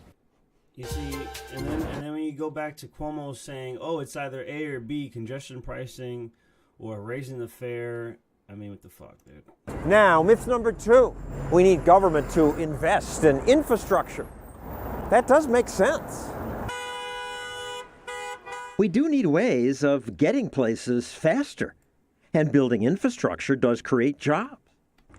You see, and then when you go back to Cuomo saying, oh, it's either A or B, congestion pricing or raising the fare. I mean, what the fuck, dude? Now, myth number 2. We need government to invest in infrastructure. That does make sense. We do need ways of getting places faster. And building infrastructure does create jobs.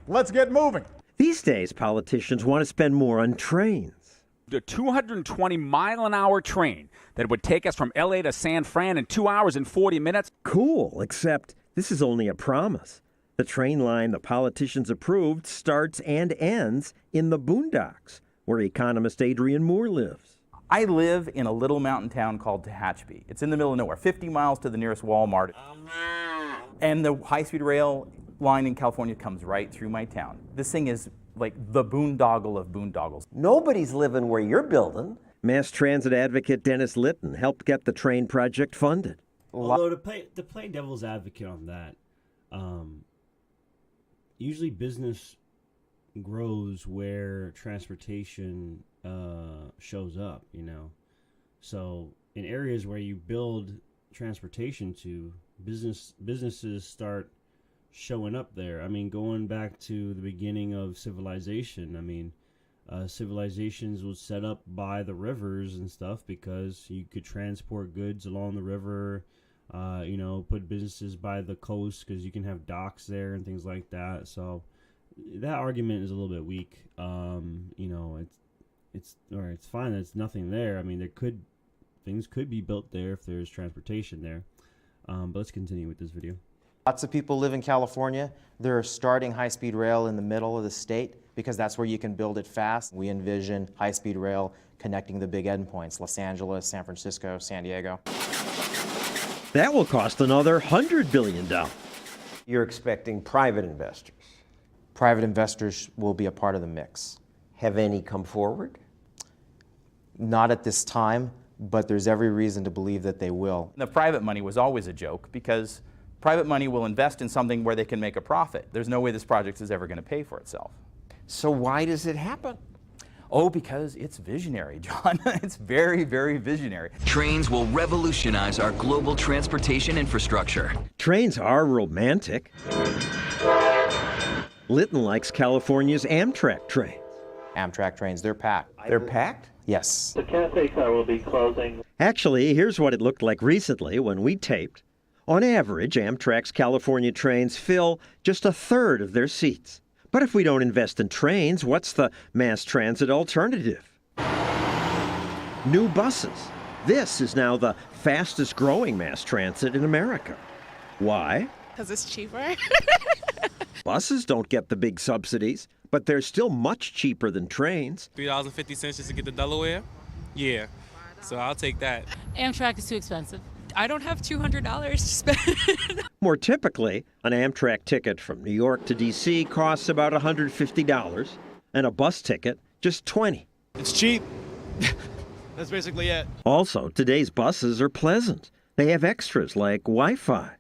Let's get moving. These days, politicians want to spend more on trains. The 220-mile-an-hour train that would take us from L.A. to San Fran in 2 hours and 40 minutes. Cool, except this is only a promise. The train line the politicians approved starts and ends in the boondocks, where economist Adrian Moore lives. I live in a little mountain town called Tehachapi. It's in the middle of nowhere, 50 miles to the nearest Walmart. And the high-speed rail line in California comes right through my town. This thing is like the boondoggle of boondoggles. Nobody's living where you're building. Mass transit advocate Dennis Litton helped get the train project funded. Although to play devil's advocate on that, usually business grows where transportation shows up, you know. So in areas where you build transportation to, businesses start showing up there. I mean, going back to the beginning of civilization, I mean, civilizations was set up by the rivers and stuff because you could transport goods along the river, you know, put businesses by the coast because you can have docks there and things like that. So that argument is a little bit weak. You know, it's fine that it's nothing there. I mean, things could be built there if there's transportation there. But let's continue with this video. Lots of people live in California. They're starting high-speed rail in the middle of the state because that's where you can build it fast. We envision high-speed rail connecting the big endpoints, Los Angeles, San Francisco, San Diego. That will cost another $100 billion. You're expecting private investors. Private investors will be a part of the mix. Have any come forward? Not at this time, but there's every reason to believe that they will. The private money was always a joke because private money will invest in something where they can make a profit. There's no way this project is ever going to pay for itself. So why does it happen? Oh, because it's visionary, John. It's very, very visionary. Trains will revolutionize our global transportation infrastructure. Trains are romantic. Litton likes California's Amtrak trains. Amtrak trains, they're packed. They're packed? Yes. The cafe car will be closing. Actually, here's what it looked like recently when we taped. On average, Amtrak's California trains fill just a third of their seats. But if we don't invest in trains, what's the mass transit alternative? New buses. This is now the fastest growing mass transit in America. Why? Because it's cheaper. Buses don't get the big subsidies, but they're still much cheaper than trains. $3.50 just to get to Delaware? Yeah, so I'll take that. Amtrak is too expensive. I don't have $200 to spend. More typically, an Amtrak ticket from New York to D.C. costs about $150, and a bus ticket just $20. It's cheap. That's basically it. Also, today's buses are pleasant. They have extras like Wi-Fi.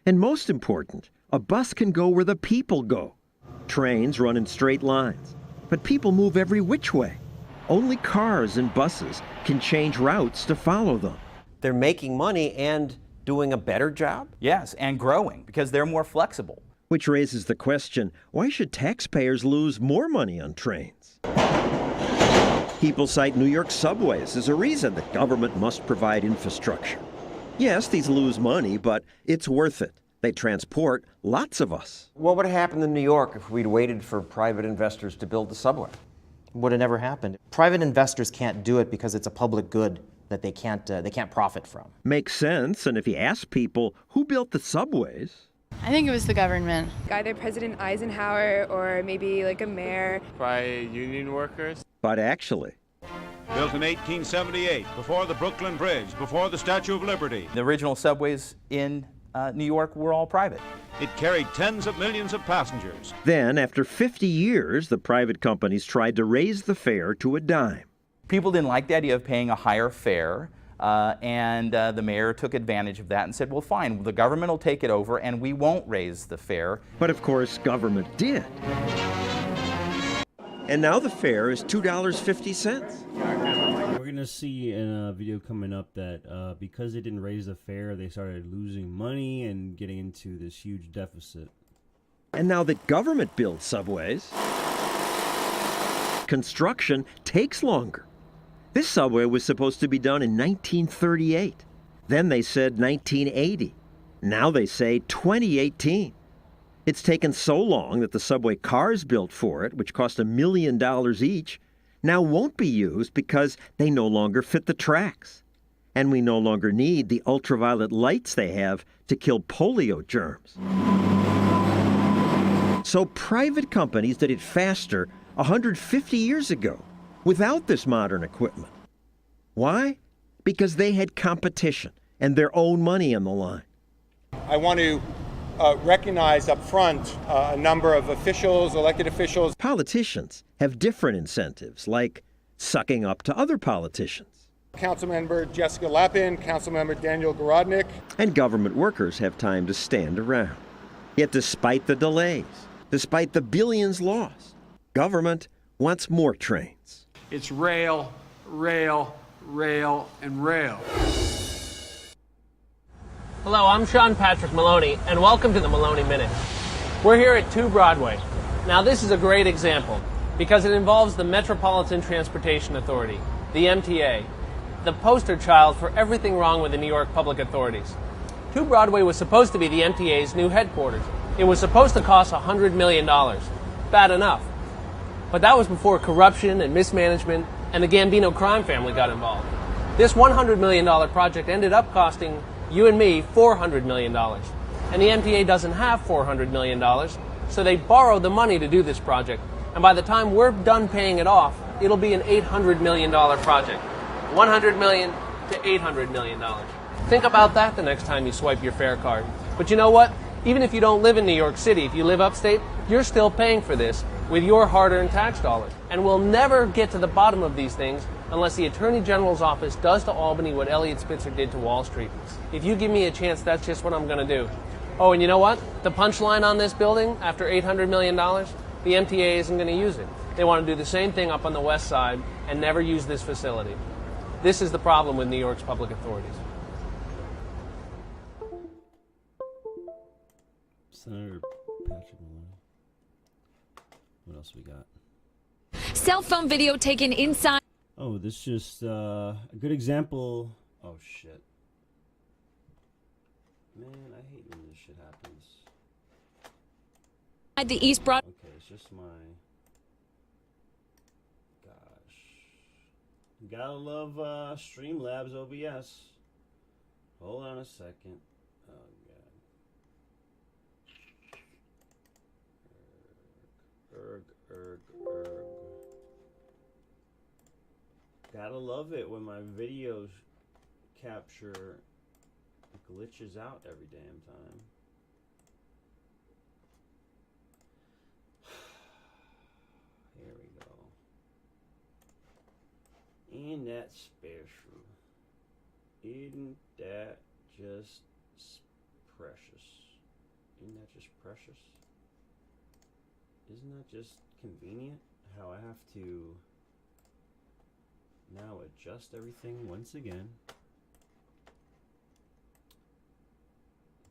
And most important, a bus can go where the people go. Trains run in straight lines, but people move every which way. Only cars and buses can change routes to follow them. They're making money and doing a better job? Yes, and growing because they're more flexible. Which raises the question, why should taxpayers lose more money on trains? People cite New York subways as a reason that government must provide infrastructure. Yes, these lose money, but it's worth it. They transport lots of us. What would have happened in New York if we'd waited for private investors to build the subway? Would have never happened. Private investors can't do it because it's a public good that they can't profit from. Makes sense, and if you ask people who built the subways, I think it was the government. Either President Eisenhower or maybe like a mayor. By union workers. But actually, built in 1878, before the Brooklyn Bridge, before the Statue of Liberty. The original subways in New York were all private. It carried tens of millions of passengers. Then, after 50 years, the private companies tried to raise the fare to a dime. People didn't like the idea of paying a higher fare, and the mayor took advantage of that and said, well, fine, the government will take it over and we won't raise the fare. But of course, government did. And now the fare is $2.50. We're going to see in a video coming up that because they didn't raise the fare, they started losing money and getting into this huge deficit. And now that government builds subways, construction takes longer. This subway was supposed to be done in 1938. Then they said 1980. Now they say 2018. It's taken so long that the subway cars built for it, which cost $1 million each, now won't be used because they no longer fit the tracks. And we no longer need the ultraviolet lights they have to kill polio germs. So private companies did it faster 150 years ago without this modern equipment. Why? Because they had competition and their own money on the line. I want to recognize up front a number of officials, elected officials. Politicians have different incentives, like sucking up to other politicians. Councilmember Jessica Lappin, Councilmember Daniel Garodnick. And government workers have time to stand around. Yet despite the delays, despite the billions lost, government wants more trains. It's rail, rail, rail, and rail. Hello, I'm Sean Patrick Maloney, and welcome to the Maloney Minute. We're here at 2 Broadway. Now, this is a great example because it involves the Metropolitan Transportation Authority, the MTA, the poster child for everything wrong with the New York public authorities. 2 Broadway was supposed to be the MTA's new headquarters. It was supposed to cost $100 million. Bad enough. But that was before corruption and mismanagement and the Gambino crime family got involved. This $100 million project ended up costing you and me $400 million. And the MTA doesn't have $400 million, so they borrowed the money to do this project. And by the time we're done paying it off, it'll be an $800 million project. $100 million to $800 million. Think about that the next time you swipe your fare card. But you know what? Even if you don't live in New York City, if you live upstate, you're still paying for this with your hard-earned tax dollars. And we'll never get to the bottom of these things unless the Attorney General's office does to Albany what Eliot Spitzer did to Wall Street. If you give me a chance, that's just what I'm going to do. Oh, and you know what? The punchline on this building, after $800 million, the MTA isn't going to use it. They want to do the same thing up on the west side and never use this facility. This is the problem with New York's public authorities. Senator Patrick Maloney. What else we got? Cell phone video taken inside. Oh, this just a good example. Oh shit. Man, I hate when this shit happens. At the East Broad. Okay, it's just my. Gosh. You gotta love Streamlabs OBS. Hold on a second. Oh god. Erg. Gotta love it when my videos capture glitches out every damn time. Here we go. Ain't that special? Isn't that just precious? Isn't that just precious? Isn't that just convenient? How I have to now adjust everything once again.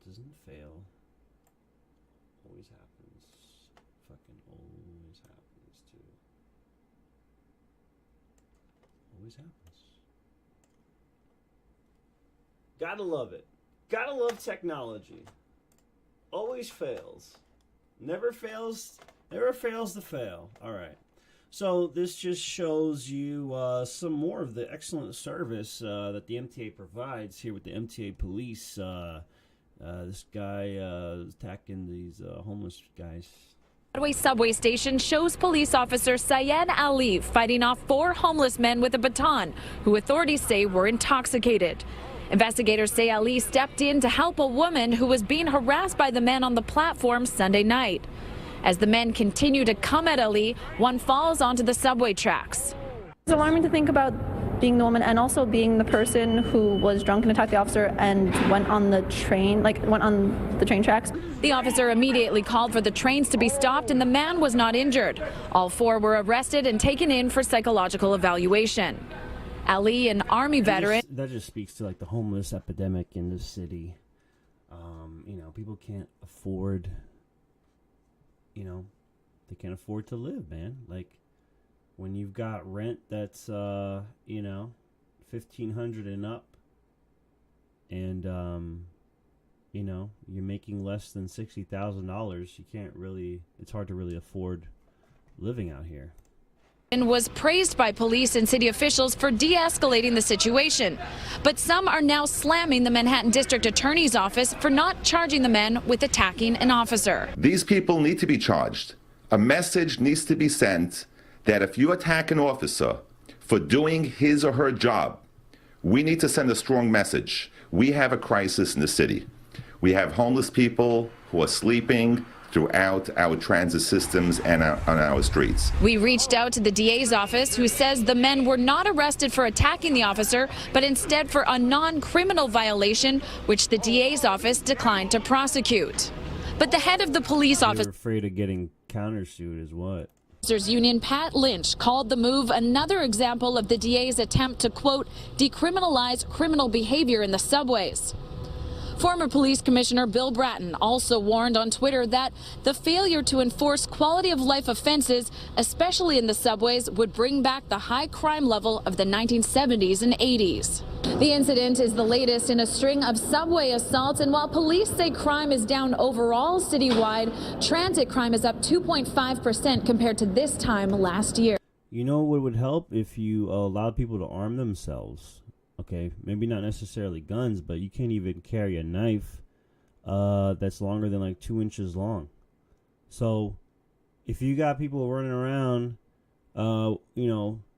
Doesn't fail. Always happens. Fucking always happens too. Always happens. Gotta love it. Gotta love technology. Always fails. Never fails to fail. Alright. So this just shows you some more of the excellent service that the MTA provides here with the MTA police. This guy attacking these homeless guys. Broadway subway station shows police officer Syed Ali fighting off 4 homeless men with a baton, who authorities say were intoxicated. Investigators say Ali stepped in to help a woman who was being harassed by the men on the platform Sunday night. As the men continue to come at Ali, one falls onto the subway tracks. It's alarming to think about being the woman and also being the person who was drunk and attacked the officer and went on the train tracks. The officer immediately called for the trains to be stopped and the man was not injured. All 4 were arrested and taken in for psychological evaluation. Ali, an Army veteran. That just speaks to like the homeless epidemic in this city. People can't afford, they can't afford to live, man. Like, when you've got rent that's, $1,500 and up, and, you're making less than $60,000, you can't really, it's hard to really afford living out here. And was praised by police and city officials for de-escalating the situation. But some are now slamming the Manhattan District Attorney's Office for not charging the men with attacking an officer. These people need to be charged. A message needs to be sent that if you attack an officer for doing his or her job, we need to send a strong message. We have a crisis in the city. We have homeless people who are sleeping throughout our transit systems and on our streets. We reached out to the DA's office, who says the men were not arrested for attacking the officer, but instead for a non-criminal violation, which the DA's office declined to prosecute. But the head of the police office, You're afraid of getting countersued is what? Officers Union Pat Lynch called the move another example of the DA's attempt to, quote, decriminalize criminal behavior in the subways. Former Police Commissioner Bill Bratton also warned on Twitter that the failure to enforce quality of life offenses, especially in the subways, would bring back the high crime level of the 1970s and 80s. The incident is the latest in a string of subway assaults, and while police say crime is down overall citywide, transit crime is up 2.5% compared to this time last year. You know what would help? If you allowed people to arm themselves. Okay, maybe not necessarily guns, but you can't even carry a knife that's longer than like 2 inches long. So if you got people running around,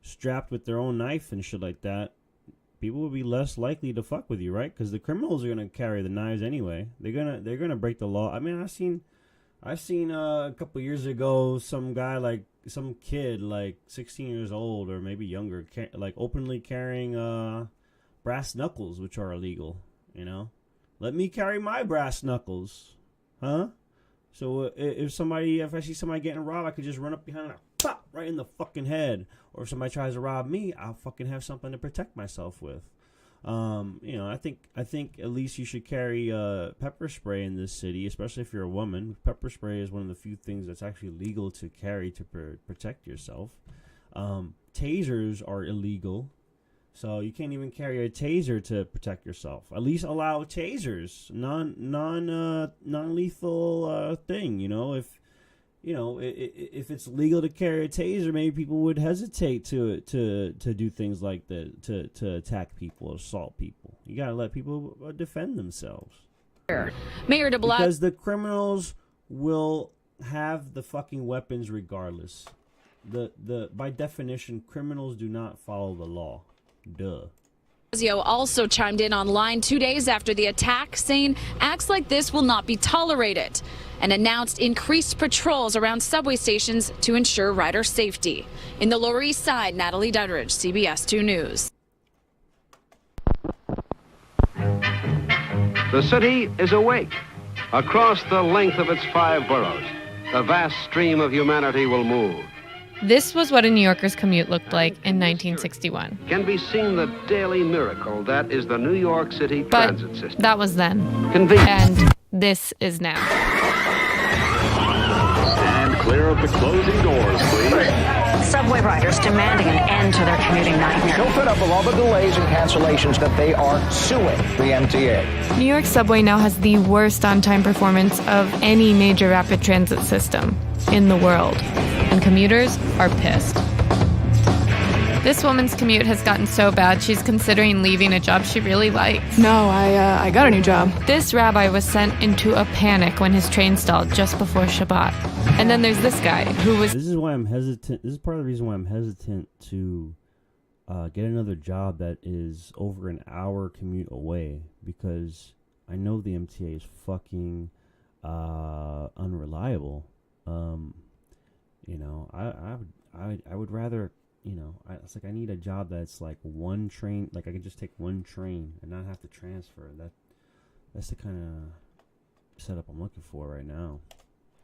strapped with their own knife and shit like that, people would be less likely to fuck with you, right? Because the criminals are gonna carry the knives anyway. They're gonna break the law. I mean, I've seen a couple years ago some kid like 16 years old or maybe younger, like openly carrying brass knuckles, which are illegal. Let me carry my brass knuckles, huh? So if I see somebody getting robbed, I could just run up behind and pop right in the fucking head. Or if somebody tries to rob me, I'll fucking have something to protect myself with. I think at least you should carry pepper spray in this city, especially if you're a woman. Pepper spray is one of the few things that's actually legal to carry to protect yourself. Tasers are illegal, so you can't even carry a taser to protect yourself. At least allow tasers, non-lethal thing. If it's legal to carry a taser, maybe people would hesitate to do things like that, to attack people, assault people. You gotta let people defend themselves. Mayor de Blasio, because the criminals will have the fucking weapons regardless. By definition, criminals do not follow the law. Duh. also chimed in online 2 days after the attack, saying acts like this will not be tolerated, and announced increased patrols around subway stations to ensure rider safety. In the Lower East Side, Natalie Duddridge, CBS 2 News. The city is awake. Across the length of its 5 boroughs, the vast stream of humanity will move. This was what a New Yorker's commute looked like in 1961. Can be seen the daily miracle that is the New York City transit system. That was then. Convenient. And this is now. Stand clear of the closing doors, please. Subway riders demanding an end to their commuting nightmare. So fed up with all the delays and cancellations that they are suing the MTA. New York subway now has the worst on-time performance of any major rapid transit system in the world. And commuters are pissed. This woman's commute has gotten so bad she's considering leaving a job she really likes. No, I got a new job. This rabbi was sent into a panic when his train stalled just before Shabbat. And then there's this guy who was... This is why I'm hesitant. This is part of the reason why I'm hesitant to get another job that is over an hour commute away, because I know the MTA is fucking unreliable. I would rather, it's like I need a job that's like one train, like I can just take one train and not have to transfer. That's the kind of setup I'm looking for right now.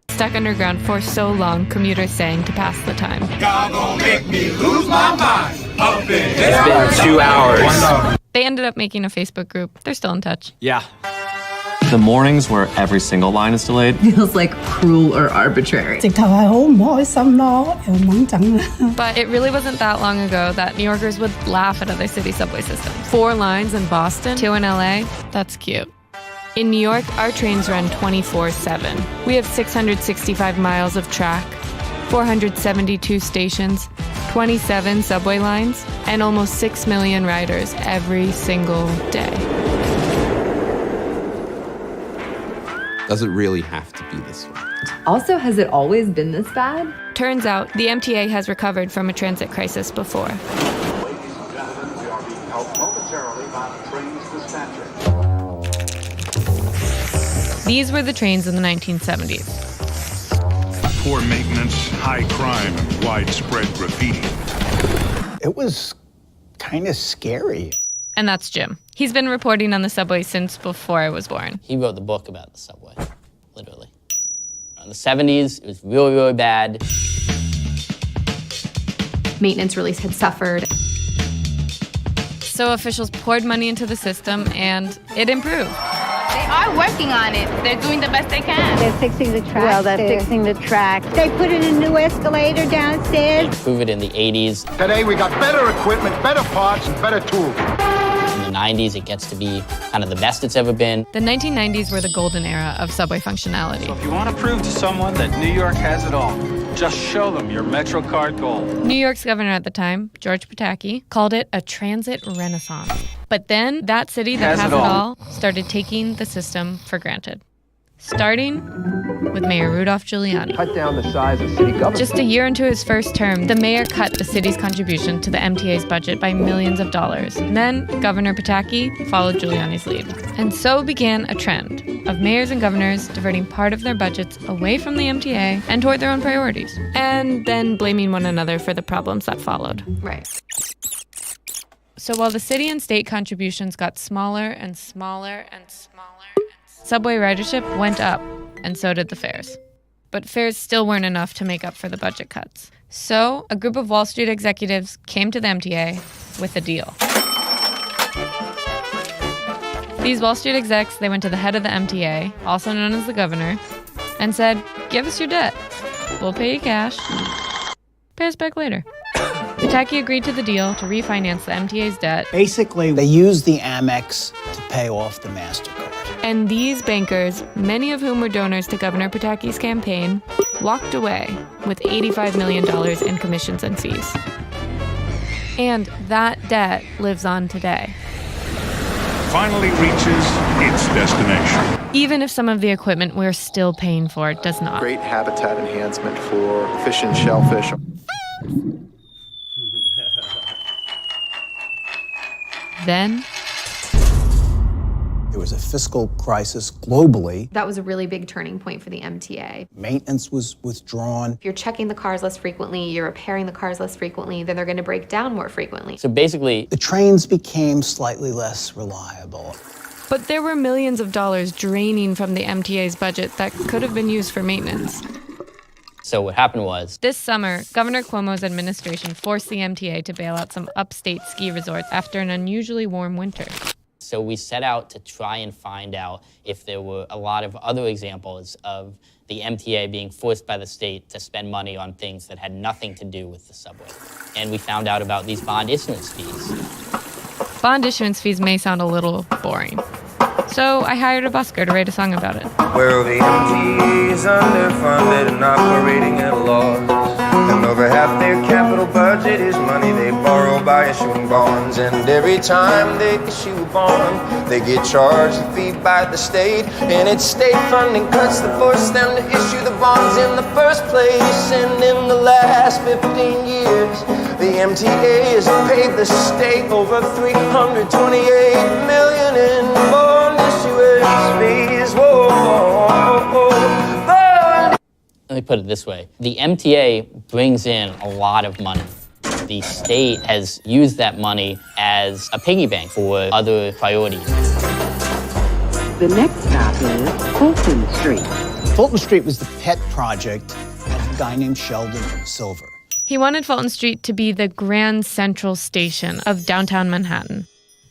Stuck underground for so long, commuters saying to pass the time. Y'all gonna make me lose my mind. Up in here. It's been 2 hours. They ended up making a Facebook group. They're still in touch. Yeah. The mornings where every single line is delayed feels like cruel or arbitrary. But it really wasn't that long ago that New Yorkers would laugh at other city subway systems. 4 lines in Boston, 2 in LA, that's cute. In New York, our trains run 24/7. We have 665 miles of track, 472 stations, 27 subway lines, and almost 6 million riders every single day. Does it really have to be this way? Also, has it always been this bad? Turns out the MTA has recovered from a transit crisis before. Ladies and gentlemen, we are being helped momentarily by the train's dispatcher. These were the trains in the 1970s. Poor maintenance, high crime, and widespread graffiti. It was kind of scary. And that's Jim. He's been reporting on the subway since before I was born. He wrote the book about the subway, literally. In the 70s, it was really, really bad. Maintenance really had suffered. So officials poured money into the system, and it improved. They are working on it. They're doing the best they can. They're fixing the track. Well, they're fixing the track. They put in a new escalator downstairs. Improved it in the 80s. Today we got better equipment, better parts, and better tools. In the 90s, it gets to be kind of the best it's ever been. The 1990s were the golden era of subway functionality. So if you want to prove to someone that New York has it all, just show them your MetroCard Gold. New York's governor at the time, George Pataki, called it a transit renaissance. But then that city that has it all started taking the system for granted. Starting with Mayor Rudolph Giuliani. Cut down the size of city government. Just a year into his first term, the mayor cut the city's contribution to the MTA's budget by millions of dollars. And then Governor Pataki followed Giuliani's lead. And so began a trend of mayors and governors diverting part of their budgets away from the MTA and toward their own priorities. And then blaming one another for the problems that followed. Right. So while the city and state contributions got smaller and smaller and smaller, subway ridership went up, and so did the fares. But fares still weren't enough to make up for the budget cuts. So a group of Wall Street executives came to the MTA with a deal. These Wall Street execs, they went to the head of the MTA, also known as the governor, and said, "Give us your debt. We'll pay you cash. Pay us back later." Pataki agreed to the deal to refinance the MTA's debt. Basically, they used the Amex to pay off the MasterCard. And these bankers, many of whom were donors to Governor Pataki's campaign, walked away with $85 million in commissions and fees. And that debt lives on today. Finally reaches its destination. Even if some of the equipment we're still paying for does not. Great habitat enhancement for fish and shellfish. Then there was a fiscal crisis globally. That was a really big turning point for the MTA. Maintenance was withdrawn. If you're checking the cars less frequently, you're repairing the cars less frequently, then they're going to break down more frequently. So basically, the trains became slightly less reliable. But there were millions of dollars draining from the MTA's budget that could have been used for maintenance. So what happened was, this summer, Governor Cuomo's administration forced the MTA to bail out some upstate ski resorts after an unusually warm winter. So we set out to try and find out if there were a lot of other examples of the MTA being forced by the state to spend money on things that had nothing to do with the subway. And we found out about these bond issuance fees. Bond issuance fees may sound a little boring. So I hired a busker to write a song about it. Well, the MTA is underfunded and operating at a loss. And over half their capital budget is money they borrow by issuing bonds. And every time they issue a bond, they get charged a fee by the state. And it's state funding cuts that force them to issue the bonds in the first place. And in the last 15 years, the MTA has paid the state over $328 million in bond issuance fees. Whoa, whoa, whoa. Let me put it this way. The MTA brings in a lot of money. The state has used that money as a piggy bank for other priorities. The next stop is Fulton Street. Fulton Street was the pet project of a guy named Sheldon Silver. He wanted Fulton Street to be the Grand Central Station of downtown Manhattan.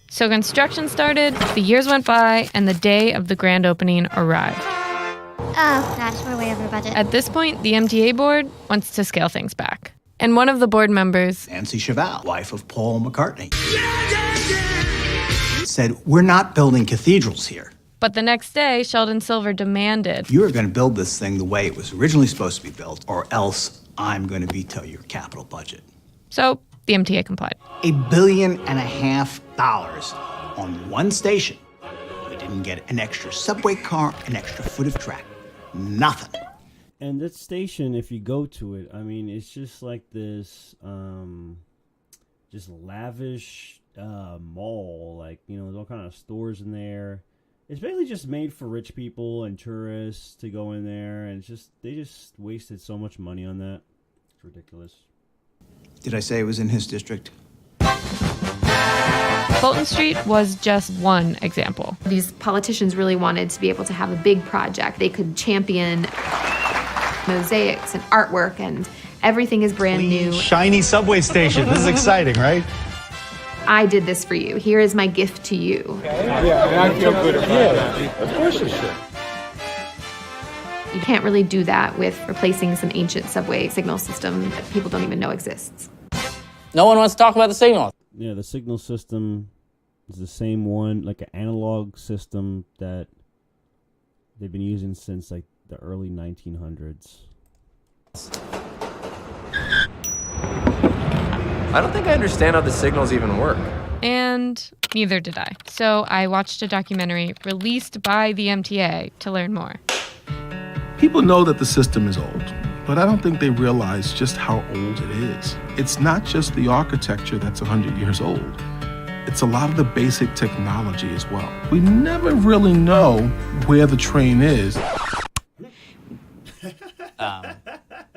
So construction started, the years went by, and the day of the grand opening arrived. Oh, gosh, we're way over budget. At this point, the MTA board wants to scale things back. And one of the board members, Nancy Cheval, wife of Paul McCartney, said, "We're not building cathedrals here." But the next day, Sheldon Silver demanded, "You are going to build this thing the way it was originally supposed to be built, or else I'm going to veto your capital budget." So the MTA complied. $1.5 billion on one station. We didn't get an extra subway car, an extra foot of track. Nothing. And that station, if you go to it, I mean, it's just like this, just lavish mall. Like, you know, there's all kind of stores in there. It's basically just made for rich people and tourists to go in there, and they just wasted so much money on that. It's ridiculous. Did I say it was in his district? Fulton Street was just one example. These politicians really wanted to be able to have a big project. They could champion mosaics and artwork, and everything is brand new. Shiny subway station. This is exciting, right? I did this for you. Here is my gift to you. Yeah, and I feel good about that. Of course you should. You can't really do that with replacing some ancient subway signal system that people don't even know exists. No one wants to talk about the signal. Yeah, the signal system is the same one, like an analog system that they've been using since like the early 1900s. I don't think I understand how the signals even work. And neither did I. So I watched a documentary released by the MTA to learn more. People know that the system is old, but I don't think they realize just how old it is. It's not just the architecture that's 100 years old. It's a lot of the basic technology as well. We never really know where the train is.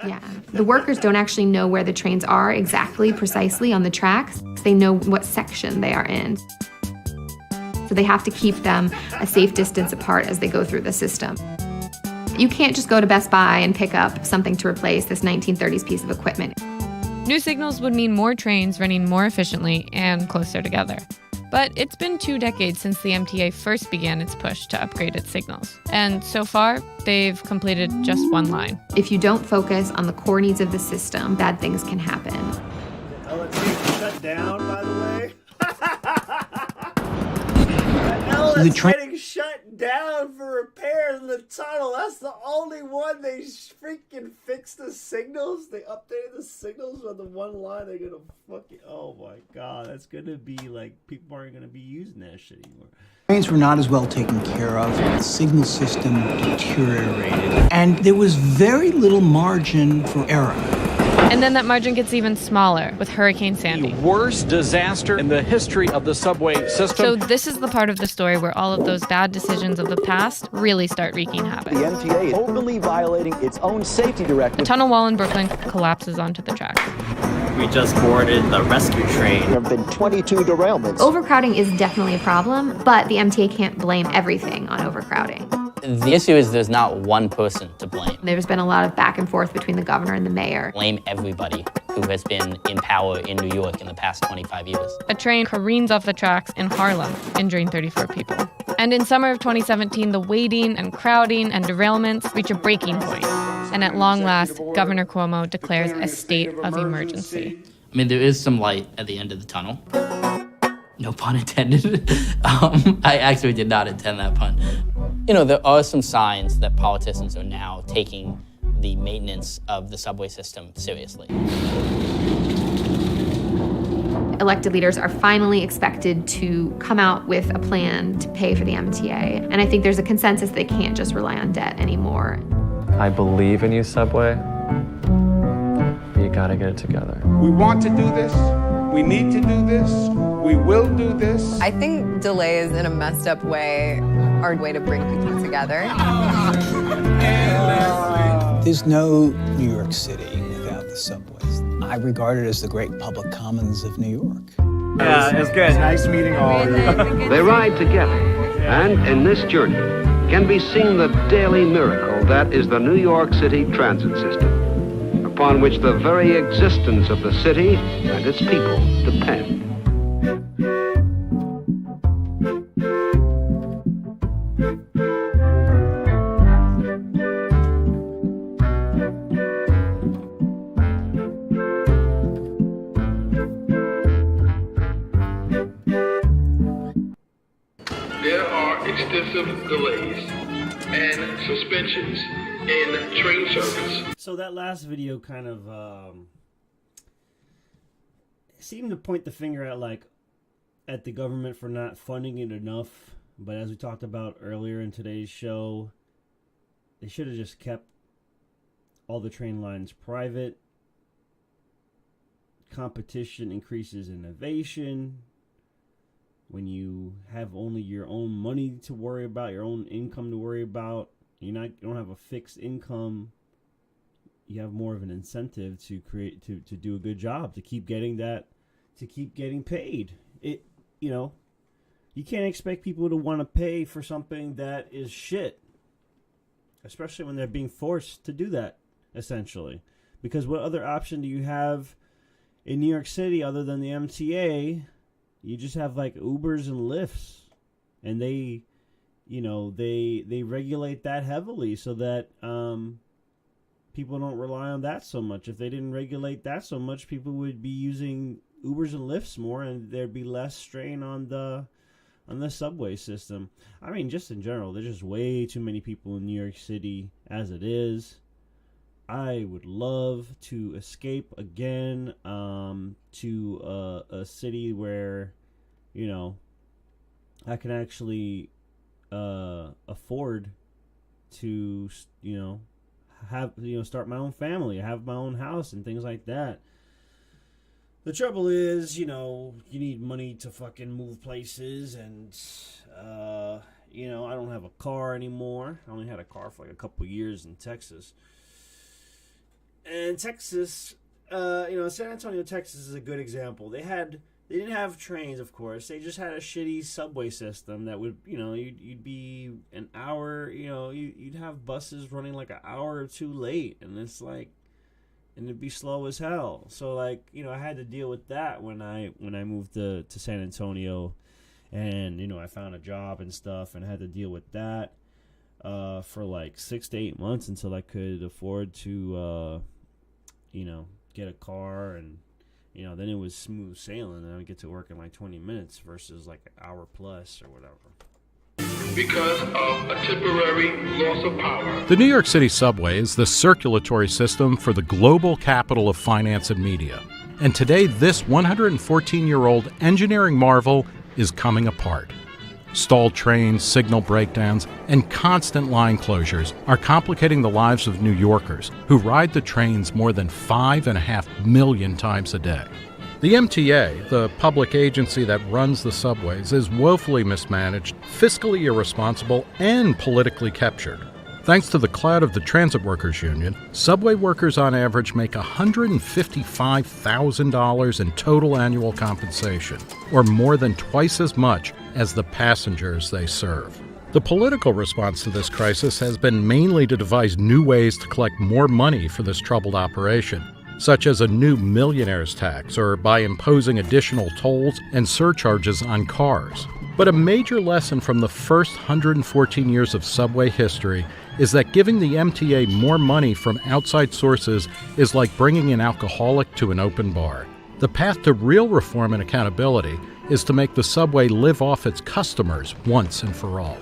Yeah, the workers don't actually know where the trains are exactly, precisely on the tracks. They know what section they are in. So they have to keep them a safe distance apart as they go through the system. You can't just go to Best Buy and pick up something to replace this 1930s piece of equipment. New signals would mean more trains running more efficiently and closer together. But it's been 2 decades since the MTA first began its push to upgrade its signals. And so far, they've completed just one line. If you don't focus on the core needs of the system, bad things can happen. LSA shut down, by the way. The train getting shut down for repairs in the tunnel. That's the only one they freaking fixed the signals. They updated the signals on the one line. They're gonna fucking, oh my god, that's gonna be like, people aren't gonna be using that shit anymore. Trains were not as well taken care of. The signal system deteriorated, and there was very little margin for error. And then that margin gets even smaller with Hurricane Sandy. The worst disaster in the history of the subway system. So this is the part of the story where all of those bad decisions of the past really start wreaking havoc. The MTA is openly violating its own safety directive. A tunnel wall in Brooklyn collapses onto the track. We just boarded the rescue train. There have been 22 derailments. Overcrowding is definitely a problem, but the MTA can't blame everything on overcrowding. The issue is there's not one person to blame. There's been a lot of back and forth between the governor and the mayor. Blame everybody who has been in power in New York in the past 25 years. A train careens off the tracks in Harlem, injuring 34 people. And in summer of 2017, the waiting and crowding and derailments reach a breaking point. And at long last, Governor Cuomo declares a state of emergency. I mean, there is some light at the end of the tunnel. No pun intended. I actually did not intend that pun. You know, there are some signs that politicians are now taking the maintenance of the subway system seriously. Elected leaders are finally expected to come out with a plan to pay for the MTA. And I think there's a consensus they can't just rely on debt anymore. I believe in you, Subway. But you gotta get it together. We want to do this. We need to do this. We will do this. I think delays in a messed up way are a way to bring people together. There's no New York City without the subways. I regard it as the great public commons of New York. Yeah, it's good. Nice meeting all of you. They ride together, and in this journey can be seen the daily miracle that is the New York City transit system, upon which the very existence of the city and its people depend. There are extensive delays and suspensions in train service. So that last video kind of seemed to point the finger at the government for not funding it enough. But as we talked about earlier in today's show, they should have just kept all the train lines private. Competition increases innovation. when you have only your own money to worry about, your own income to worry about, you don't have a fixed income, you have more of an incentive to do a good job, to keep getting paid. You can't expect people to want to pay for something that is shit, especially when they're being forced to do that, essentially. Because what other option do you have in New York City other than the MTA? You just have like Ubers and Lyfts, and they regulate that heavily so that people don't rely on that so much. If they didn't regulate that so much, people would be using Ubers and Lyfts more, and there'd be less strain on the subway system. I mean, just in general, there's just way too many people in New York City as it is. I would love to escape again to a city where, I can actually afford to, have, start my own family, have my own house and things like that. The trouble is, you need money to fucking move places, and, I don't have a car anymore. I only had a car for like a couple years in Texas. And Texas, San Antonio, Texas is a good example. They didn't have trains, of course. They just had a shitty subway system that would, you'd be an hour, you'd have buses running like an hour or two late, and it's like, and it'd be slow as hell. So like, I had to deal with that when I moved to San Antonio, and I found a job and stuff, and I had to deal with that for like 6 to 8 months until I could afford to get a car, and then it was smooth sailing, and I would get to work in like 20 minutes versus like an hour plus or whatever. Because of a temporary loss of power. The New York City subway is the circulatory system for the global capital of finance and media. And today, this 114-year-old engineering marvel is coming apart. Stalled trains, signal breakdowns, and constant line closures are complicating the lives of New Yorkers who ride the trains more than 5.5 million times a day. The MTA, the public agency that runs the subways, is woefully mismanaged, fiscally irresponsible, and politically captured. Thanks to the clout of the Transit Workers Union, subway workers on average make $155,000 in total annual compensation, or more than twice as much as the passengers they serve. The political response to this crisis has been mainly to devise new ways to collect more money for this troubled operation, such as a new millionaire's tax or by imposing additional tolls and surcharges on cars. But a major lesson from the first 114 years of subway history is that giving the MTA more money from outside sources is like bringing an alcoholic to an open bar. The path to real reform and accountability is to make the subway live off its customers once and for all.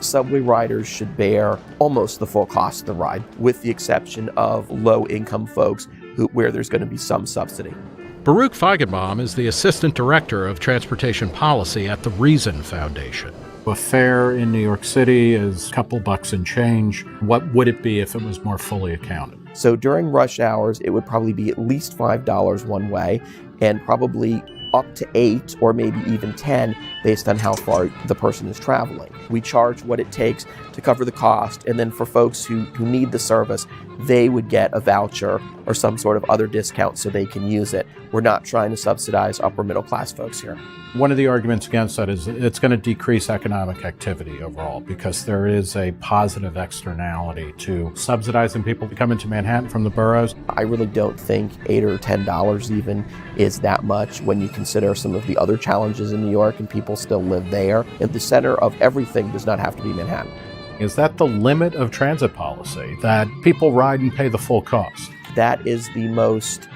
Subway riders should bear almost the full cost of the ride, with the exception of low-income folks where there's going to be some subsidy. Baruch Feigenbaum is the Assistant Director of Transportation Policy at the Reason Foundation. A fare in New York City is a couple bucks and change. What would it be if it was more fully accounted? So during rush hours, it would probably be at least $5 one way, and probably up to 8 or maybe even 10 based on how far the person is traveling. We charge what it takes to cover the cost, and then for folks who need the service, they would get a voucher or some sort of other discount so they can use it. We're not trying to subsidize upper middle class folks here. One of the arguments against that is it's going to decrease economic activity overall, because there is a positive externality to subsidizing people to come into Manhattan from the boroughs. I really don't think $8 or $10 even is that much when you consider some of the other challenges in New York, and people still live there. And the center of everything does not have to be Manhattan. Is that the limit of transit policy, that people ride and pay the full cost? That is the most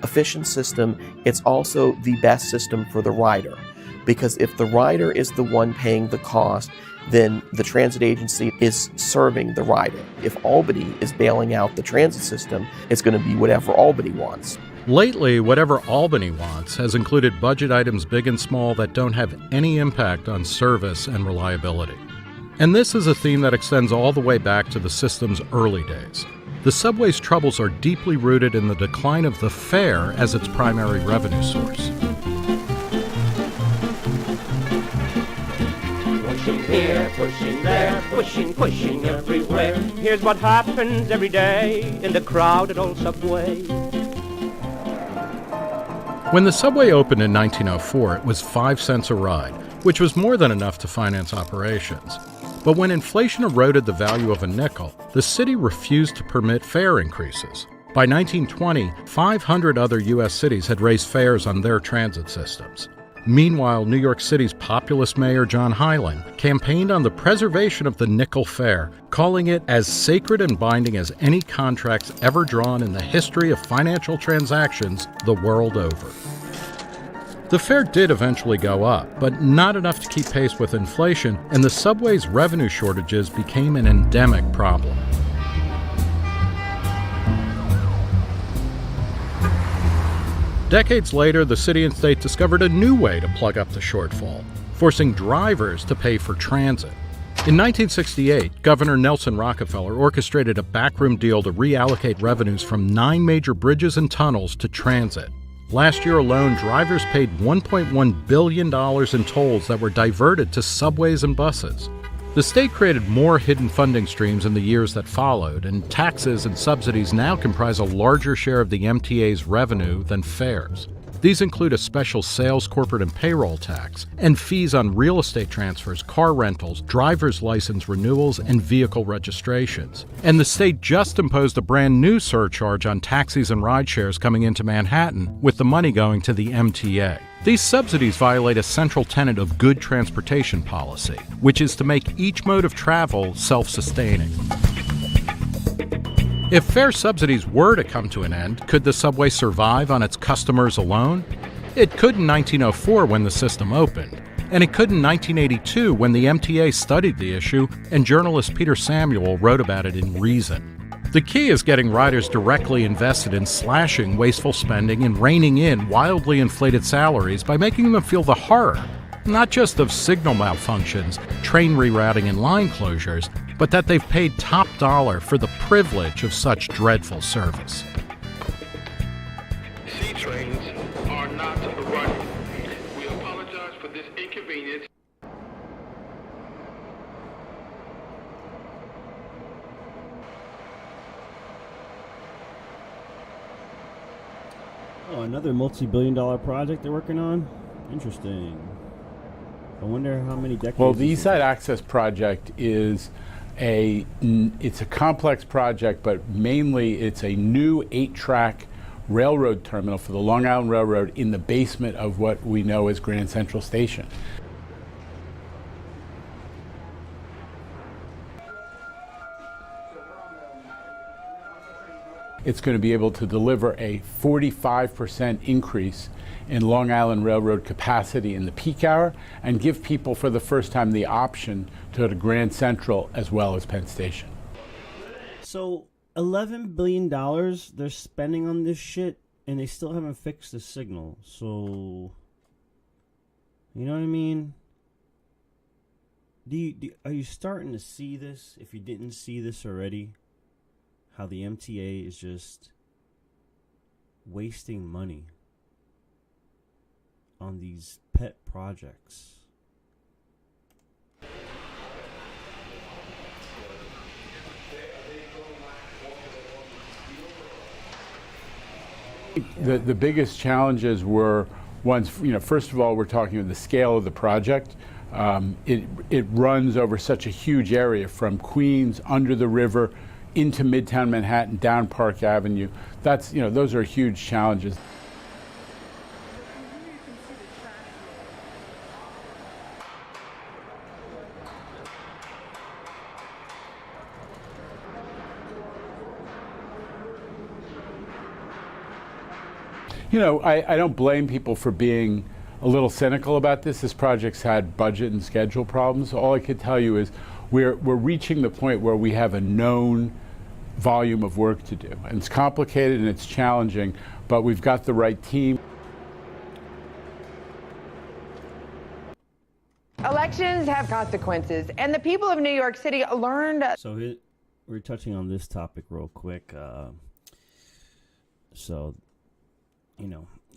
efficient system. It's also the best system for the rider, because if the rider is the one paying the cost, then the transit agency is serving the rider. If Albany is bailing out the transit system, it's going to be whatever Albany wants. Lately, whatever Albany wants has included budget items big and small that don't have any impact on service and reliability. And this is a theme that extends all the way back to the system's early days. The subway's troubles are deeply rooted in the decline of the fare as its primary revenue source. Pushing here, pushing there, pushing everywhere. Here's what happens every day in the crowded old subway. When the subway opened in 1904, it was 5 cents a ride, which was more than enough to finance operations. But when inflation eroded the value of a nickel, the city refused to permit fare increases. By 1920, 500 other U.S. cities had raised fares on their transit systems. Meanwhile, New York City's populist mayor John Hyland campaigned on the preservation of the nickel fare, calling it as sacred and binding as any contracts ever drawn in the history of financial transactions the world over. The fare did eventually go up, but not enough to keep pace with inflation, and the subway's revenue shortages became an endemic problem. Decades later, the city and state discovered a new way to plug up the shortfall, forcing drivers to pay for transit. In 1968, Governor Nelson Rockefeller orchestrated a backroom deal to reallocate revenues from 9 major bridges and tunnels to transit. Last year alone, drivers paid $1.1 billion in tolls that were diverted to subways and buses. The state created more hidden funding streams in the years that followed, and taxes and subsidies now comprise a larger share of the MTA's revenue than fares. These include a special sales, corporate, and payroll tax, and fees on real estate transfers, car rentals, driver's license renewals, and vehicle registrations. And the state just imposed a brand new surcharge on taxis and rideshares coming into Manhattan, with the money going to the MTA. These subsidies violate a central tenet of good transportation policy, which is to make each mode of travel self-sustaining. If fare subsidies were to come to an end, could the subway survive on its customers alone? It could in 1904 when the system opened, and it could in 1982 when the MTA studied the issue and journalist Peter Samuel wrote about it in Reason. The key is getting riders directly invested in slashing wasteful spending and reining in wildly inflated salaries by making them feel the horror, not just of signal malfunctions, train rerouting, and line closures, but that they've paid top dollar for the privilege of such dreadful service. C trains are not running. We apologize for this inconvenience. Oh, another multi-billion-dollar project they're working on? Interesting. I wonder how many decades. Well, the East Side Access Project is it's a complex project, but mainly it's a new 8-track railroad terminal for the Long Island Railroad in the basement of what we know as Grand Central Station. It's going to be able to deliver a 45% increase in Long Island Railroad capacity in the peak hour and give people for the first time the option to go to Grand Central as well as Penn Station. So $11 billion they're spending on this shit, and they still haven't fixed the signal. So, you know what I mean? Are you starting to see this, if you didn't see this already? How the MTA is just wasting money on these pet projects. The biggest challenges were ones, first of all, we're talking about the scale of the project. It runs over such a huge area from Queens under the river into Midtown Manhattan, down Park Avenue. That's, those are huge challenges. I don't blame people for being a little cynical about this. This project's had budget and schedule problems. All I could tell you is we're reaching the point where we have a known volume of work to do. And it's complicated and it's challenging, but we've got the right team. Elections have consequences, and the people of New York City learned. So we're touching on this topic real quick.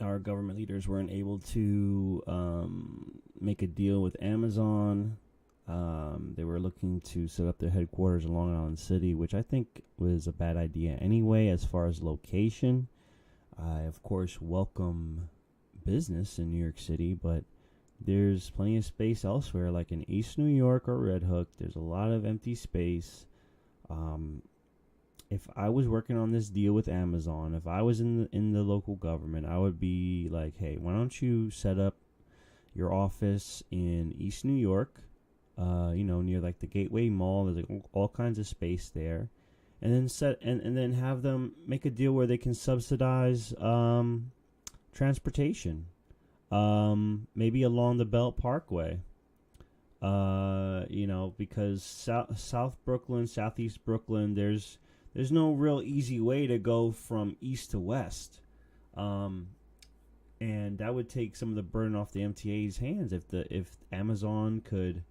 Our government leaders weren't able to make a deal with Amazon They were looking to set up their headquarters in Long Island City, which I think was a bad idea anyway as far as location. I, of course, welcome business in New York City, but there's plenty of space elsewhere, like in East New York or Red Hook. There's a lot of empty space. If I was working on this deal with Amazon, if I was in the local government, I would be like, hey, why don't you set up your office in East New York, near like the Gateway Mall. There's like all kinds of space there, and then have them make a deal where they can subsidize transportation, maybe along the Belt Parkway. Because South Brooklyn, Southeast Brooklyn, there's no real easy way to go from east to west. And that would take some of the burden off the MTA's hands if Amazon could,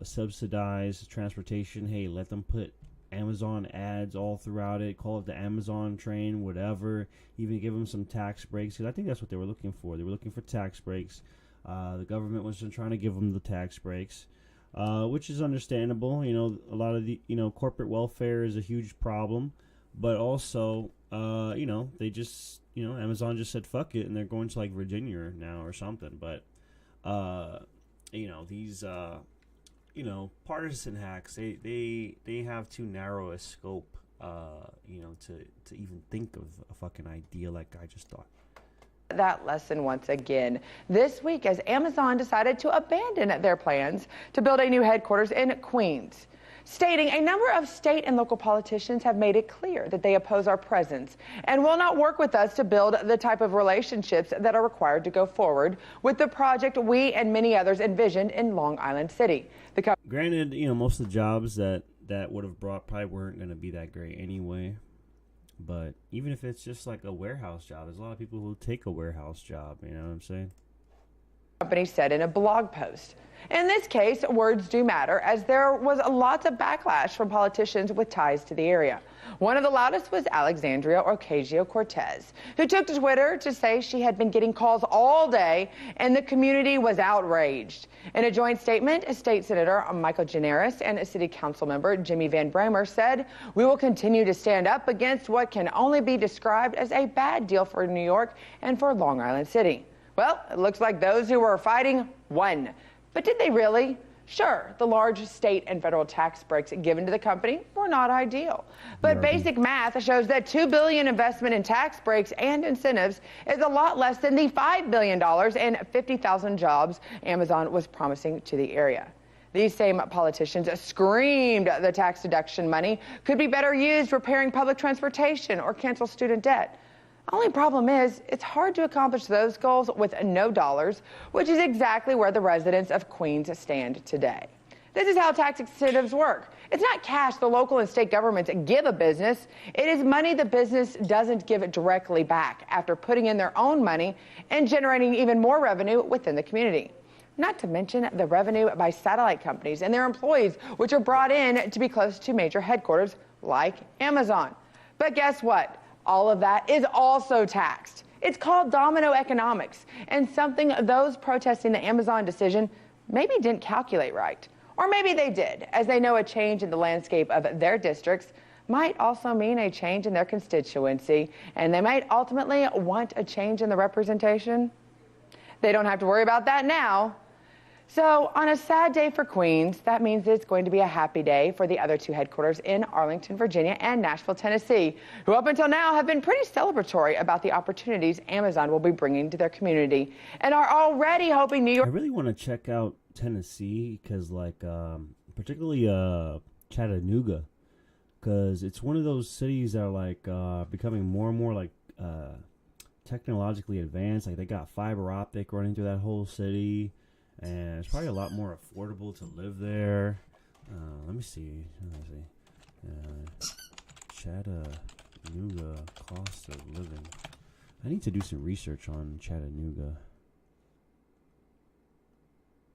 subsidize transportation. Hey, let them put Amazon ads all throughout it. Call it the Amazon train, whatever. Even give them some tax breaks, because I think that's what they were looking for. They were looking for tax breaks. The government was just trying to give them the tax breaks, which is understandable. A lot of the corporate welfare is a huge problem, but also they just Amazon just said fuck it, and they're going to like Virginia now or something. But these partisan hacks, they have too narrow a scope to even think of a fucking idea like I just thought. That lesson once again this week as Amazon decided to abandon their plans to build a new headquarters in Queens, stating a number of state and local politicians have made it clear that they oppose our presence and will not work with us to build the type of relationships that are required to go forward with the project we and many others envisioned in Long Island City. Granted, most of the jobs that would have brought probably weren't going to be that great anyway. But even if it's just like a warehouse job, there's a lot of people who take a warehouse job, you know what I'm saying? Company said in a blog post. In this case, words do matter, as there was lots of backlash from politicians with ties to the area. One of the loudest was Alexandria Ocasio-Cortez, who took to Twitter to say she had been getting calls all day and the community was outraged. In a joint statement, State Senator Michael Generis and City Council member Jimmy Van Bramer said, "We will continue to stand up against what can only be described as a bad deal for New York and for Long Island City." Well, it looks like those who were fighting won. But did they really? Sure, the large state and federal tax breaks given to the company were not ideal. But basic math shows that $2 billion investment in tax breaks and incentives is a lot less than the $5 billion and 50,000 jobs Amazon was promising to the area. These same politicians screamed the tax deduction money could be better used repairing public transportation or cancel student debt. Only problem is, it's hard to accomplish those goals with no dollars, which is exactly where the residents of Queens stand today. This is how tax incentives work. It's not cash the local and state governments give a business. It is money the business doesn't give it directly back after putting in their own money and generating even more revenue within the community. Not to mention the revenue by satellite companies and their employees, which are brought in to be close to major headquarters like Amazon. But guess what? All of that is also taxed. It's called domino economics, and something those protesting the Amazon decision maybe didn't calculate right. Or maybe they did, as they know a change in the landscape of their districts might also mean a change in their constituency, and they might ultimately want a change in the representation. They don't have to worry about that now. So on a sad day for Queens, that means it's going to be a happy day for the other two headquarters in Arlington, Virginia and Nashville, Tennessee, who up until now have been pretty celebratory about the opportunities Amazon will be bringing to their community and are already hoping New York... I really want to check out Tennessee because particularly Chattanooga, because it's one of those cities that are becoming more and more technologically advanced. Like they got fiber optic running through that whole city. And it's probably a lot more affordable to live there. Let me see. Chattanooga cost of living. I need to do some research on Chattanooga.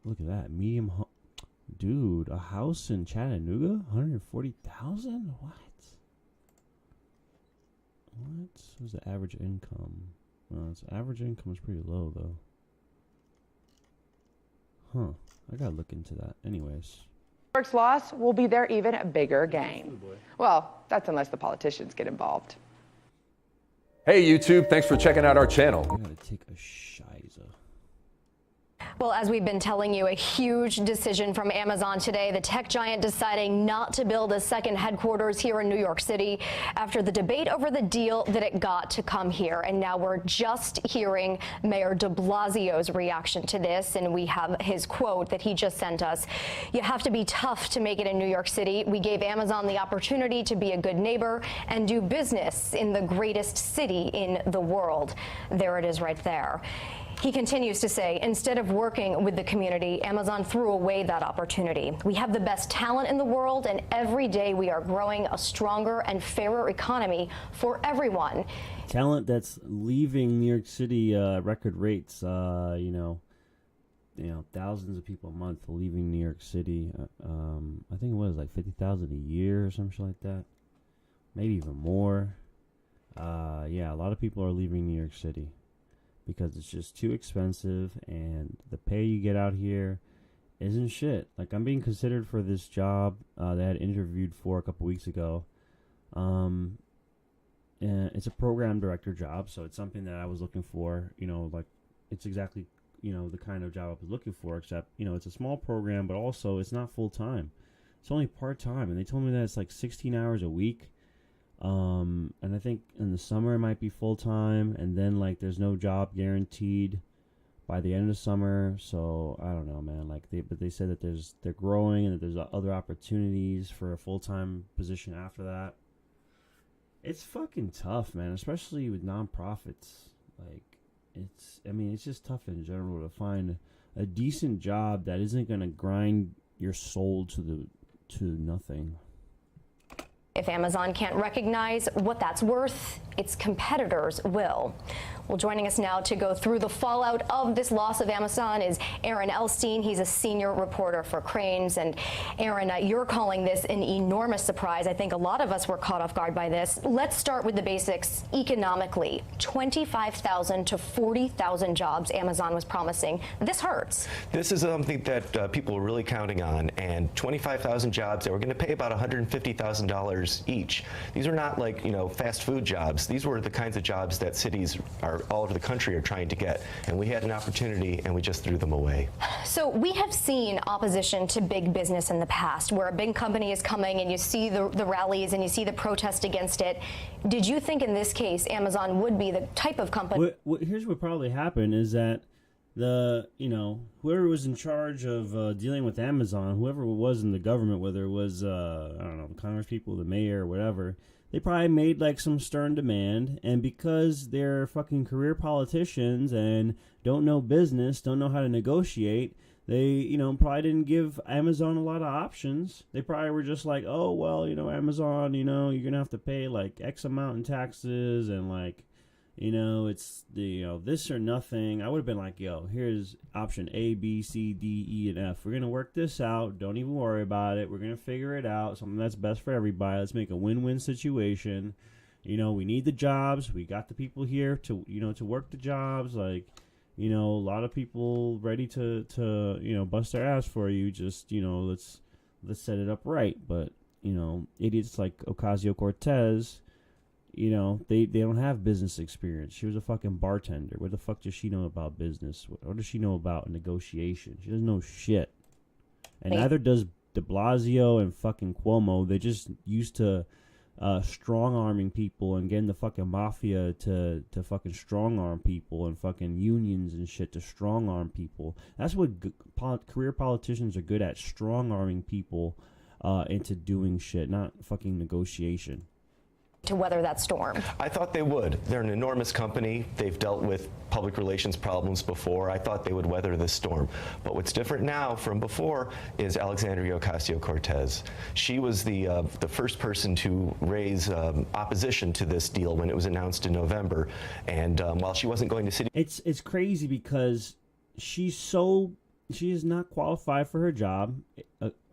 Look at that. Dude, a house in Chattanooga? 140,000? What was the average income? Its average income is pretty low, though. Huh. I gotta look into that. Anyways. New York's loss will be their even bigger gain. Well, that's unless the politicians get involved. Hey YouTube, thanks for checking out our channel. I gotta take a shiza. Well, as we've been telling you, a huge decision from Amazon today. The tech giant deciding not to build a second headquarters here in New York City after the debate over the deal that it got to come here. And now we're just hearing Mayor de Blasio's reaction to this. And we have his quote that he just sent us. "You have to be tough to make it in New York City. We gave Amazon the opportunity to be a good neighbor and do business in the greatest city in the world." There it is right there. He continues to say, instead of working with the community, Amazon threw away that opportunity. "We have the best talent in the world, and every day we are growing a stronger and fairer economy for everyone." Talent that's leaving New York City record rates, you know, thousands of people a month leaving New York City. I think it was like 50,000 a year or something like that. Maybe even more. Yeah, a lot of people are leaving New York City because it's just too expensive, and the pay you get out here isn't shit. Like, I'm being considered for this job that I had interviewed for a couple weeks ago. And it's a program director job, so it's something that I was looking for. You know, like, it's exactly, you know, the kind of job I was looking for, except, you know, it's a small program, but also it's not full-time. It's only part-time, and they told me that it's like 16 hours a week. And I think in the summer it might be full-time, and then like there's no job guaranteed by the end of summer. So I don't know, man. Like they said that they're growing and that there's other opportunities for a full-time position after that. It's fucking tough, man, especially with nonprofits. Like, it's just tough in general to find a decent job that isn't gonna grind your soul to nothing. If Amazon can't recognize what that's worth, its competitors will. Well, joining us now to go through the fallout of this loss of Amazon is Aaron Elstein. He's a senior reporter for Crain's. And Aaron, you're calling this an enormous surprise. I think a lot of us were caught off guard by this. Let's start with the basics economically. 25,000 to 40,000 jobs Amazon was promising. This hurts. This is something that people were really counting on, and 25,000 jobs that were going to pay about $150,000 each. These are not like, fast food jobs. These were the kinds of jobs that cities all over the country are trying to get, and we had an opportunity and we just threw them away. So we have seen opposition to big business in the past, where a big company is coming and you see the rallies and you see the protest against it. Did you think in this case Amazon would be the type of company? Here's what probably happened is that whoever was in charge of dealing with Amazon, whoever it was in the government, whether it was, I don't know, the Congress people, the mayor, or whatever, they probably made like some stern demand, and because they're fucking career politicians and don't know business, don't know how to negotiate, they, probably didn't give Amazon a lot of options. They probably were just like, oh, well, Amazon, you're going to have to pay like X amount in taxes, and like, it's this or nothing. I would have been like, yo, here's option A, B, C, D, E, and F. We're going to work this out. Don't even worry about it. We're going to figure it out. Something that's best for everybody. Let's make a win-win situation. We need the jobs. We got the people here to work the jobs. Like, a lot of people ready to bust their ass for you. Just, let's set it up right. But, idiots like Ocasio-Cortez, they don't have business experience. She was a fucking bartender. What the fuck does she know about business? What does she know about negotiation? She doesn't know shit. And neither does de Blasio and fucking Cuomo. They just used to strong-arming people and getting the fucking mafia to fucking strong-arm people, and fucking unions and shit to strong-arm people. That's what career politicians are good at, strong-arming people into doing shit, not fucking negotiation. To weather that storm? I thought they would. They're an enormous company. They've dealt with public relations problems before. I thought they would weather this storm. But what's different now from before is Alexandria Ocasio-Cortez. She was the first person to raise opposition to this deal when it was announced in November. And while she wasn't going to city... It's crazy because she is not qualified for her job,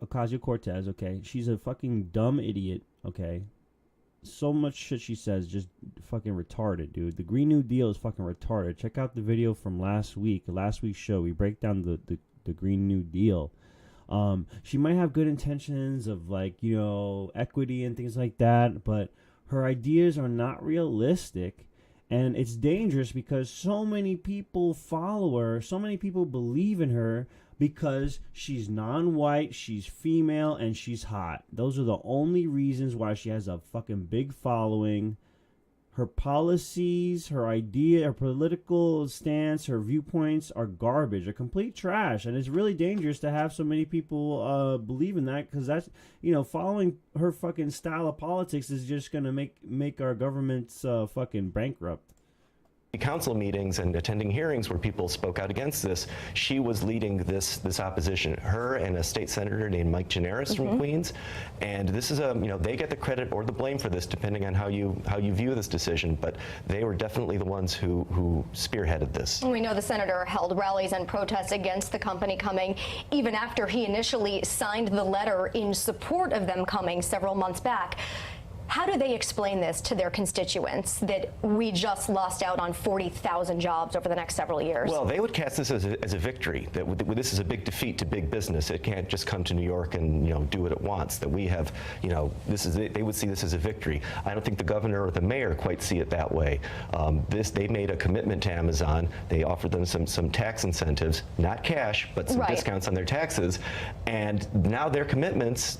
Ocasio-Cortez, okay? She's a fucking dumb idiot, okay? So much shit she says, just fucking retarded, dude. The Green New Deal is fucking retarded. Check out the video from last week's show. We break down the Green New Deal. She might have good intentions of like, you know, equity and things like that, but her ideas are not realistic. And it's dangerous because so many people follow her, so many people believe in her because she's non-white, she's female, and she's hot. Those are the only reasons why she has a fucking big following. Her policies, her idea, her political stance, her viewpoints are garbage, are complete trash. And it's really dangerous to have so many people believe in that, because that's, you know, following her fucking style of politics is just going to make our governments fucking bankrupt. Council meetings and attending hearings where people spoke out against this, she was leading this opposition. Her and a state senator named Mike Gianaris from Queens, and this is they get the credit or the blame for this depending on how you view this decision. But they were definitely the ones who spearheaded this. We know the senator held rallies and protests against the company coming, even after he initially signed the letter in support of them coming several months back. How do they explain this to their constituents, that we just lost out on 40,000 jobs over the next several years? Well, they would cast this as a victory, that this is a big defeat to big business. It can't just come to New York and, you know, do what it wants, that we have, you know, they would see this as a victory. I don't think the governor or the mayor quite see it that way. They made a commitment to Amazon. They offered them some tax incentives, not cash, but some discounts on their taxes. And now their commitments,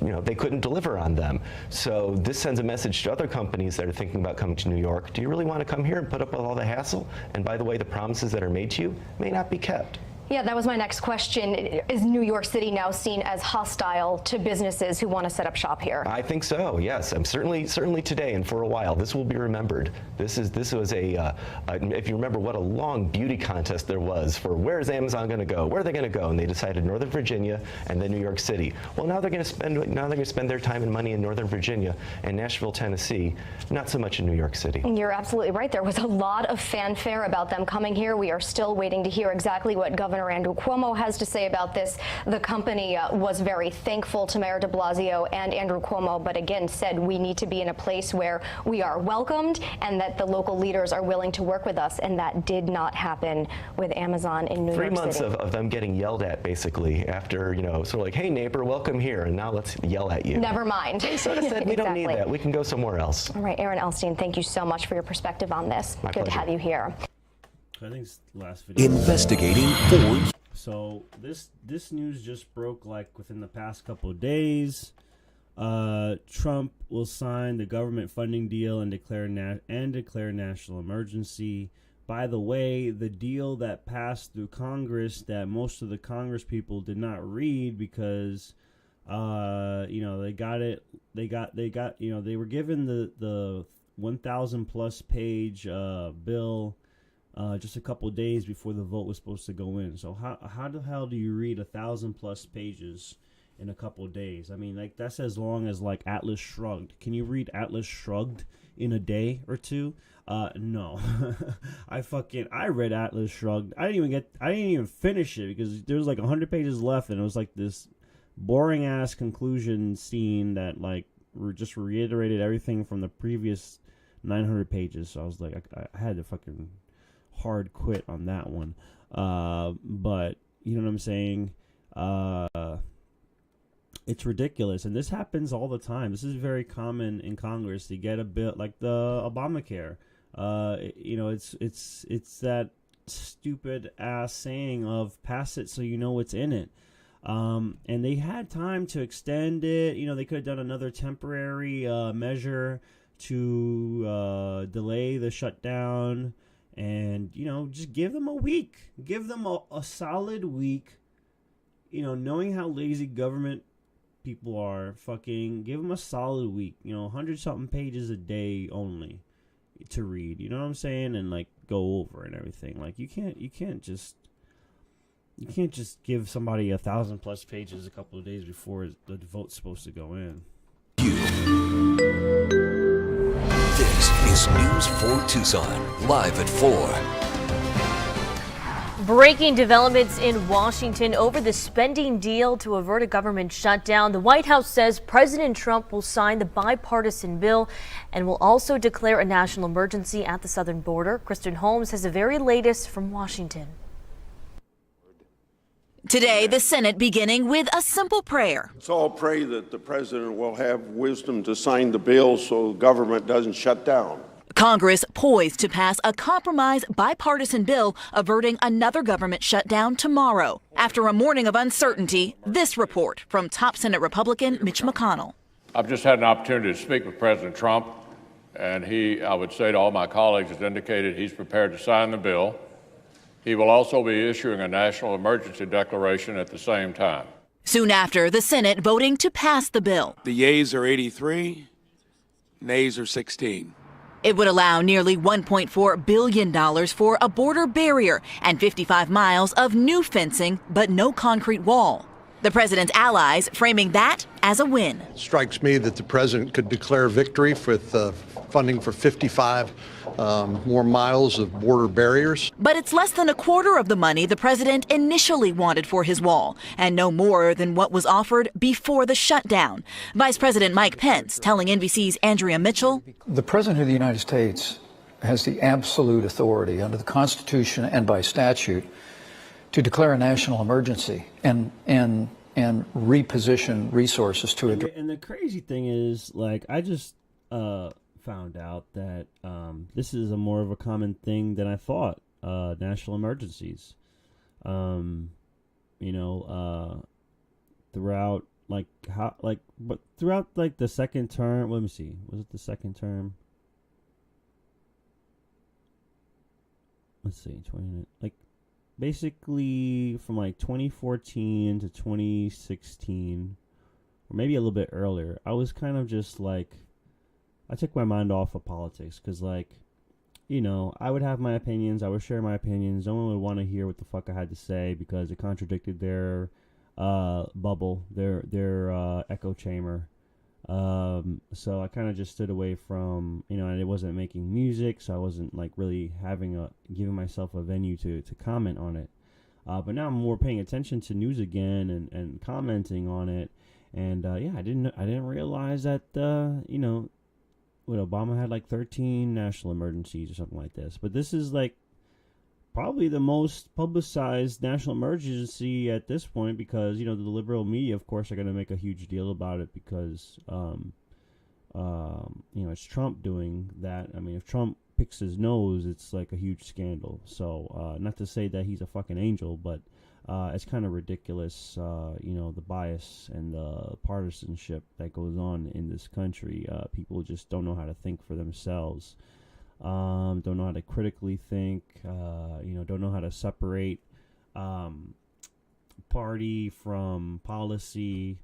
you know, they couldn't deliver on them. So this sends a message to other companies that are thinking about coming to New York. Do you really want to come here and put up with all the hassle? And by the way, the promises that are made to you may not be kept. Yeah, that was my next question. Is New York City now seen as hostile to businesses who want to set up shop here? I think so, yes. Certainly today and for a while, this will be remembered. This was if you remember what a long beauty contest there was for where is Amazon going to go? Where are they going to go? And they decided Northern Virginia and then New York City. Well, now they're going to spend their time and money in Northern Virginia and Nashville, Tennessee, not so much in New York City. You're absolutely right. There was a lot of fanfare about them coming here. We are still waiting to hear exactly what Governor Andrew Cuomo has to say about this. The company was very thankful to Mayor de Blasio and Andrew Cuomo, but again said we need to be in a place where we are welcomed and that the local leaders are willing to work with us, and that did not happen with Amazon in New York City. 3 months of them getting yelled at, basically, after, you know, sort of like, hey neighbor, welcome here, and now let's yell at you. Never mind. They sort of said we don't need that. We can go somewhere else. All right, Aaron Elstein, thank you so much for your perspective on this. My Good pleasure. to have you here. I think it's the last video. Investigating for. So this news just broke like within the past couple of days. Trump will sign the government funding deal and declare national emergency. By the way, the deal that passed through Congress that most of the Congress people did not read because you know, they were given the 1,000 plus page bill just a couple days before the vote was supposed to go in. So how the hell do you read 1,000 plus pages in a couple days? I mean, like, that's as long as like Atlas Shrugged. Can you read Atlas Shrugged in a day or two? No. I read Atlas Shrugged. I didn't even finish it because there was like 100 pages left, and it was like this boring ass conclusion scene that like just reiterated everything from the previous 900 pages. So I was like, I had to fucking hard quit on that one. But you know what I'm saying? It's ridiculous, and this happens all the time. This is very common in Congress to get a bill like the Obamacare. You know, it's that stupid ass saying of pass it so you know what's in it. And they had time to extend it. You know, they could have done another temporary measure to delay the shutdown. And, you know, just give them a week. Give them a solid week. You know, knowing how lazy government people are, fucking give them a solid week. You know, 100-something pages a day only to read. You know what I'm saying? And, like, go over and everything. Like, you can't just give somebody 1,000 plus pages a couple of days before the vote's supposed to go in. This is News 4 Tucson, live at 4. Breaking developments in Washington over the spending deal to avert a government shutdown. The White House says President Trump will sign the bipartisan bill and will also declare a national emergency at the southern border. Kristen Holmes has the very latest from Washington. Today, the Senate beginning with a simple prayer. Let's all pray that the president will have wisdom to sign the bill so the government doesn't shut down. Congress poised to pass a compromise bipartisan bill averting another government shutdown tomorrow. After a morning of uncertainty, this report from top Senate Republican Mitch McConnell. I've just had an opportunity to speak with President Trump, and he, I would say to all my colleagues, has indicated he's prepared to sign the bill. He will also be issuing a national emergency declaration at the same time. Soon after, the Senate voting to pass the bill. The yeas are 83, nays are 16. It would allow nearly $1.4 billion for a border barrier and 55 miles of new fencing, but no concrete wall. The president's allies framing that as a win. It strikes me that the president could declare victory with funding for 55 more miles of border barriers. But it's less than a quarter of the money the president initially wanted for his wall, and no more than what was offered before the shutdown. Vice President Mike Pence telling NBC's Andrea Mitchell, the president of the United States has the absolute authority under the Constitution and by statute to declare a national emergency and reposition resources to address. And the crazy thing is, like, I just found out that this is a more of a common thing than I thought. National emergencies, throughout throughout the second term. Let me see. Was it the second term? Let's see. Basically from 2014 to 2016, or maybe a little bit earlier, I was kind of just like, I took my mind off of politics because, I would have my opinions. I would share my opinions. No one would want to hear what the fuck I had to say because it contradicted their bubble, their echo chamber. So I kind of just stood away from, and it wasn't making music, so I wasn't really giving myself a venue to comment on it. But now I'm more paying attention to news again and commenting on it. And I didn't realize that Obama had 13 national emergencies or something like this. But this is probably the most publicized national emergency at this point because, the liberal media, of course, are going to make a huge deal about it because, it's Trump doing that. I mean, if Trump picks his nose, it's a huge scandal. So, not to say that he's a fucking angel, but it's kind of ridiculous, the bias and the partisanship that goes on in this country. People just don't know how to think for themselves. Don't know how to critically think, don't know how to separate party from policy.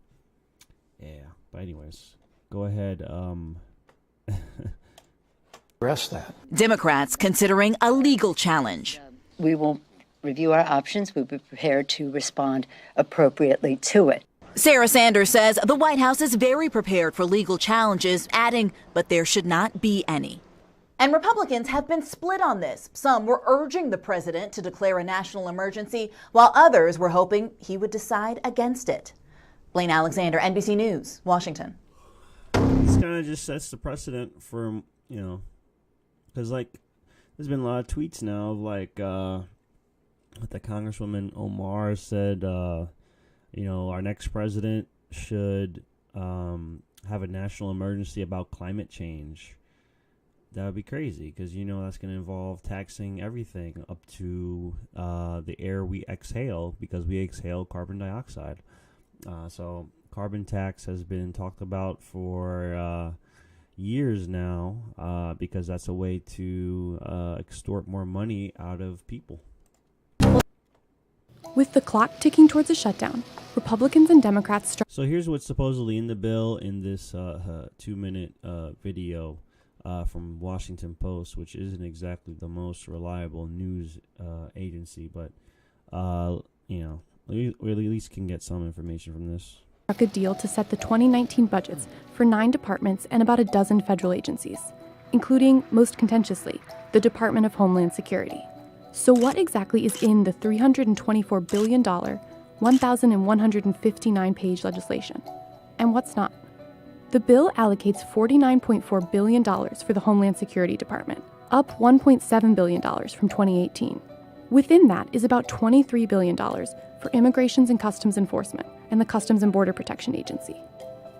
Yeah, but anyways, go ahead. Address that. Democrats considering a legal challenge. We will review our options. We'll be prepared to respond appropriately to it. Sarah Sanders says the White House is very prepared for legal challenges, adding, but there should not be any. And Republicans have been split on this. Some were urging the president to declare a national emergency, while others were hoping he would decide against it. Blaine Alexander, NBC News, Washington. This kind of just sets the precedent for, because there's been a lot of tweets now of what the Congresswoman Omar said, our next president should have a national emergency about climate change. That would be crazy because, that's going to involve taxing everything up to the air we exhale because we exhale carbon dioxide. So carbon tax has been talked about for years now because that's a way to extort more money out of people. With the clock ticking towards a shutdown, Republicans and Democrats... So here's what's supposedly in the bill in this 2-minute video from Washington Post, which isn't exactly the most reliable news agency, but, we at least can get some information from this. ...struck a deal to set the 2019 budgets for 9 departments and about a dozen federal agencies, including, most contentiously, the Department of Homeland Security. So what exactly is in the $324 billion, 1,159-page legislation? And what's not? The bill allocates $49.4 billion for the Homeland Security Department, up $1.7 billion from 2018. Within that is about $23 billion for Immigrations and Customs Enforcement and the Customs and Border Protection Agency.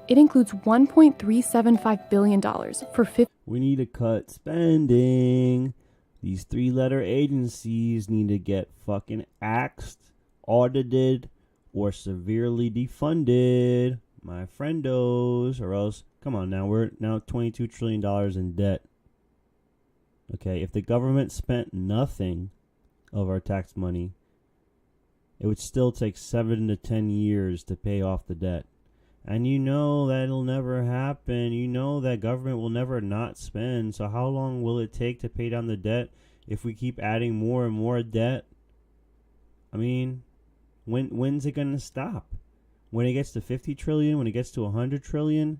It includes $1.375 billion for We need to cut spending. These three-letter agencies need to get fucking axed, audited, or severely defunded, my friendos, or else, come on now, we're now $22 trillion in debt. Okay, if the government spent nothing of our tax money, it would still take 7 to 10 years to pay off the debt. And you know that'll never happen. You know that government will never not spend. So how long will it take to pay down the debt if we keep adding more and more debt? I mean, when's it going to stop? When it gets to 50 trillion? When it gets to 100 trillion?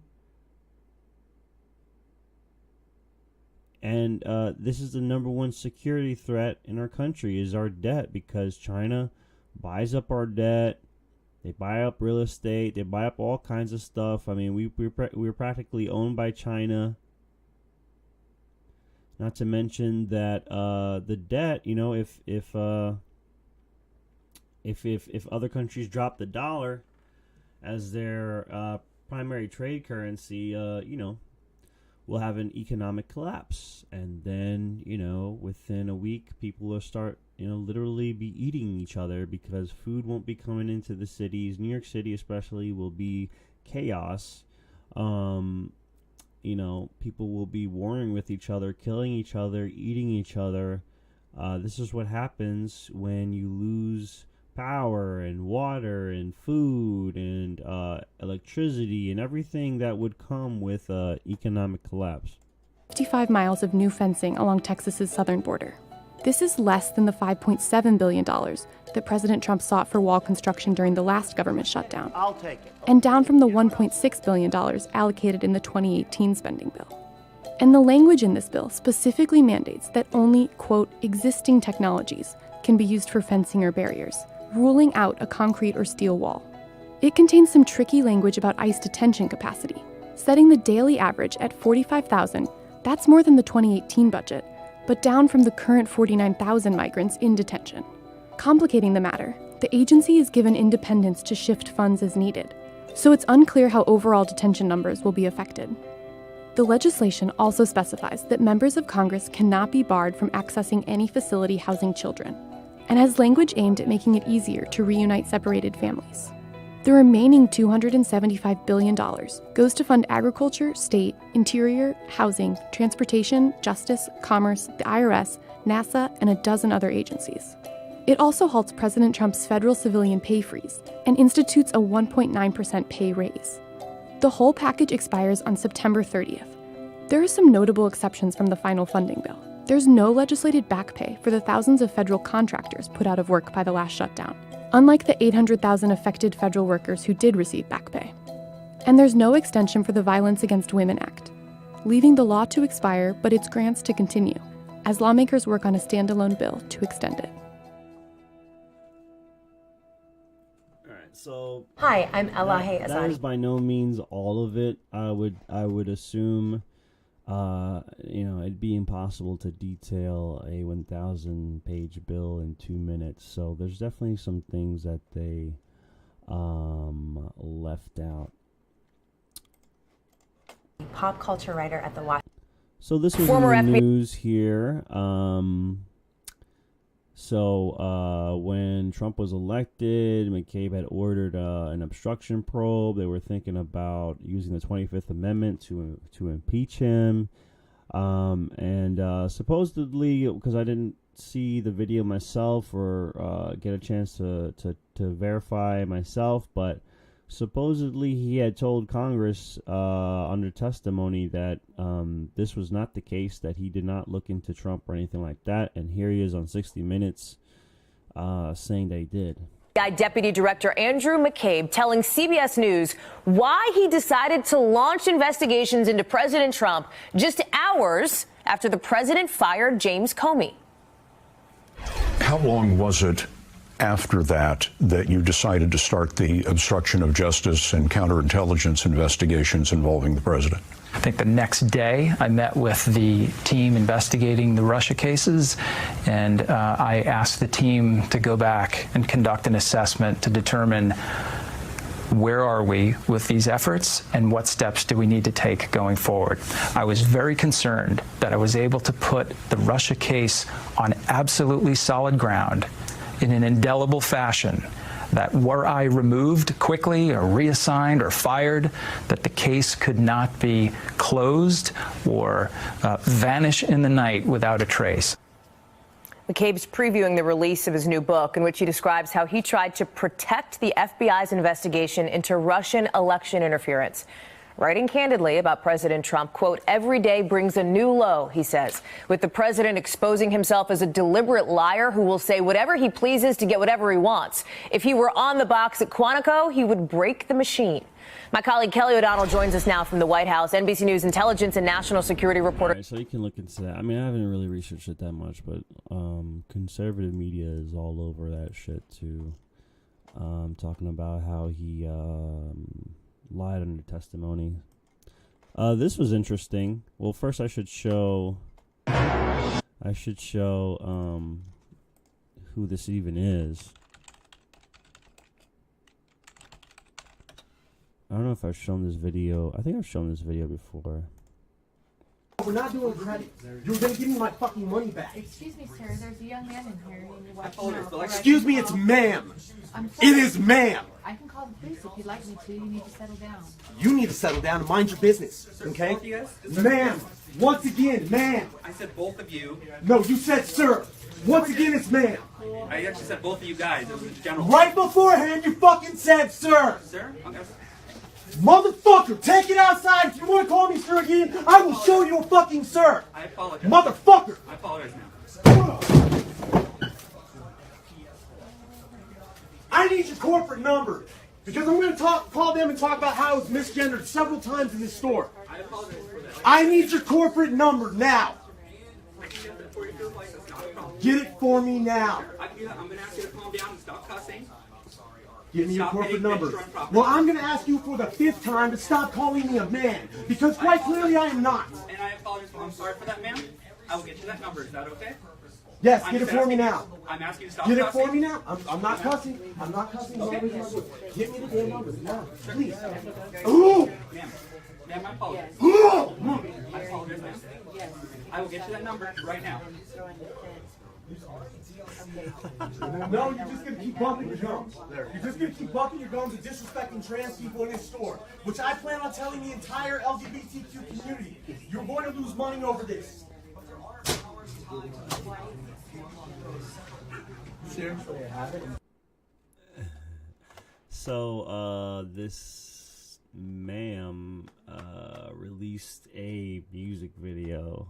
And this is the number one security threat in our country is our debt, because China buys up our debt. They buy up real estate. They buy up all kinds of stuff. I mean, we're practically owned by China. Not to mention that the debt, you know, if other countries drop the dollar as their primary trade currency, you know, we'll have an economic collapse. And then, you know, within a week, people will start, you know, literally be eating each other because food won't be coming into the cities. New York City especially will be chaos. You know, people will be warring with each other, killing each other, eating each other. This is what happens when you lose power and water and food and electricity and everything that would come with economic collapse. 55 miles of new fencing along Texas's southern border. This is less than the $5.7 billion that President Trump sought for wall construction during the last government shutdown. I'll take it. And down from the $1.6 billion allocated in the 2018 spending bill. And the language in this bill specifically mandates that only, quote, existing technologies can be used for fencing or barriers, ruling out a concrete or steel wall. It contains some tricky language about ICE detention capacity, setting the daily average at 45,000. That's more than the 2018 budget, but down from the current 49,000 migrants in detention. Complicating the matter, the agency is given independence to shift funds as needed, so it's unclear how overall detention numbers will be affected. The legislation also specifies that members of Congress cannot be barred from accessing any facility housing children, and has language aimed at making it easier to reunite separated families. The remaining $275 billion goes to fund agriculture, state, interior, housing, transportation, justice, commerce, the IRS, NASA, and a dozen other agencies. It also halts President Trump's federal civilian pay freeze and institutes a 1.9% pay raise. The whole package expires on September 30th. There are some notable exceptions from the final funding bill. There's no legislated back pay for the thousands of federal contractors put out of work by the last shutdown, unlike the 800,000 affected federal workers who did receive back pay. And there's no extension for the Violence Against Women Act, leaving the law to expire but its grants to continue, as lawmakers work on a standalone bill to extend it. So hi, I'm Ella Hayes. That is by no means all of it. I would assume, you know, it'd be impossible to detail a 1,000-page bill in 2 minutes. So there's definitely some things that they left out. Pop culture writer at the Washington. So this was in the news here. So when Trump was elected, McCabe had ordered an obstruction probe. They were thinking about using the 25th Amendment to impeach him. And supposedly, because I didn't see the video myself or get a chance to verify myself, but supposedly he had told Congress under testimony that this was not the case, that he did not look into Trump or anything like that. And here he is on 60 Minutes saying that he did. Deputy Director Andrew McCabe telling CBS News why he decided to launch investigations into President Trump just hours after the president fired James Comey. How long was it after that you decided to start the obstruction of justice and counterintelligence investigations involving the president? I think the next day I met with the team investigating the Russia cases, and I asked the team to go back and conduct an assessment to determine where are we with these efforts and what steps do we need to take going forward. I was very concerned that I was able to put the Russia case on absolutely solid ground in an indelible fashion, that were I removed quickly or reassigned or fired, that the case could not be closed or vanish in the night without a trace. McCabe's previewing the release of his new book, in which he describes how he tried to protect the FBI's investigation into Russian election interference. Writing candidly about President Trump, quote, every day brings a new low, he says, with the president exposing himself as a deliberate liar who will say whatever he pleases to get whatever he wants. If he were on the box at Quantico, he would break the machine. My colleague Kelly O'Donnell joins us now from the White House, NBC News intelligence and national security reporter. Right, so you can look into that. I mean, I haven't really researched it that much, but conservative media is all over that shit too. Talking about how he lied under testimony. This was interesting. Well, first I should show who this even is. I don't know if I've shown this video. I think I've shown this video before. We're not doing credit. You're gonna give me my fucking money back. Excuse me, sir. There's a young man in here. You need to Excuse me, it's ma'am. It is ma'am. I can call the police if you'd like me to. You need to settle down. You need to settle down and mind your business, okay? Both of you guys? Ma'am, once again, ma'am. I said both of you. No, you said sir. Once again, it's ma'am. I actually said both of you guys. It was general. Right beforehand, you fucking said sir. Sir? Okay. Motherfucker, take it outside. If you want to call me sir again, I will show you a fucking sir. I apologize. Motherfucker. I apologize now. I need your corporate number because I'm going to call them and talk about how it's misgendered several times in this store. I apologize for that. I need your corporate number now. I can get that for you if you'd like. That's not a problem. Get it for me now. I can do that. I'm going to ask you to calm down and stop cussing. Give me your corporate number. Well, I'm going to ask you for the 5th time to stop calling me a man, because quite clearly I am not. And I apologize. I'm sorry for that, ma'am. I will get you that number. Is that okay? Yes, get it for me now. I'm asking you to stop Get it cussing. for me now. I'm not cussing. I'm not cussing. Okay. Get me the damn number now, please. Ooh! Ma'am, I apologize. Ooh! I apologize, ma'am. I will get you that number right now. No, you're just going to keep bumping your gums. You're just going to keep bumping your gums and disrespecting trans people in this store, which I plan on telling the entire LGBTQ community. You're going to lose money over this. Seriously, I have it. So, this ma'am released a music video.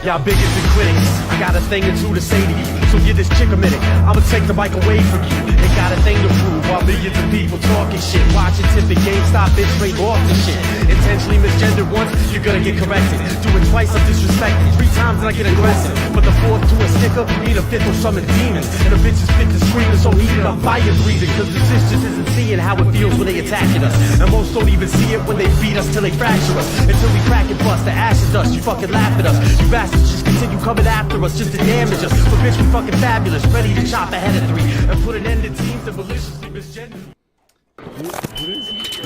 Y'all bigots and critics, I got a thing or two to say to you, so give this chick a minute. I'ma take the mic away from you. They got a thing to prove while millions of people talking shit. Watching Tipping GameStop, bitch, straight off the shit. Intentionally misgendered once, you're gonna get corrected. Do it twice, I'm disrespected. 3 times and I get aggressive. But the 4th to a sticker, need a 5th or summon demons. And the bitch is fit to screaming, so heated I'm fire breathing. Cause the sis just isn't seeing how it feels when they attacking us. And most don't even see it when they beat us till they fracture us. Until we crack and bust the ashes dust, you fucking laugh at us. You bastards just continue coming after us just to damage us. But bitch, we fucking fabulous, ready to chop ahead of 3 and put an end to teams that maliciously misgender.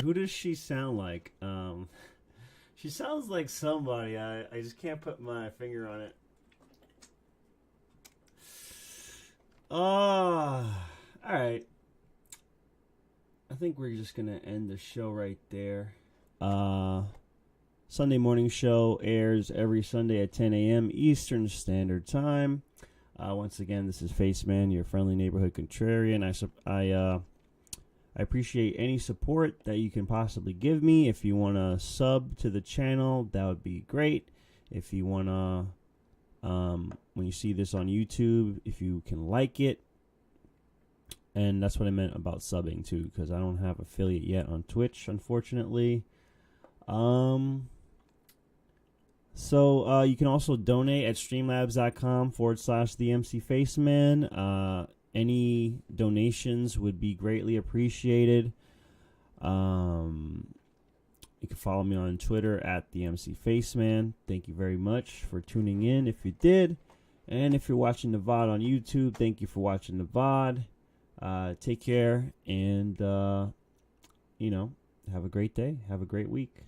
Who does she sound like? She sounds like somebody. I just can't put my finger on it. All right. I think we're just gonna end the show right there. Sunday morning show airs every Sunday at 10 a.m. Eastern Standard Time. Once again, this is Faceman, your friendly neighborhood contrarian. I appreciate any support that you can possibly give me. If you want to sub to the channel, that would be great. If you want to, when you see this on YouTube, if you can like it. And that's what I meant about subbing too, because I don't have affiliate yet on Twitch, unfortunately. So you can also donate at streamlabs.com/TheMCFaceman. Any donations would be greatly appreciated. You can follow me on Twitter at TheMCFaceman. Thank you very much for tuning in if you did. And if you're watching the VOD on YouTube, thank you for watching the VOD. Take care and, have a great day. Have a great week.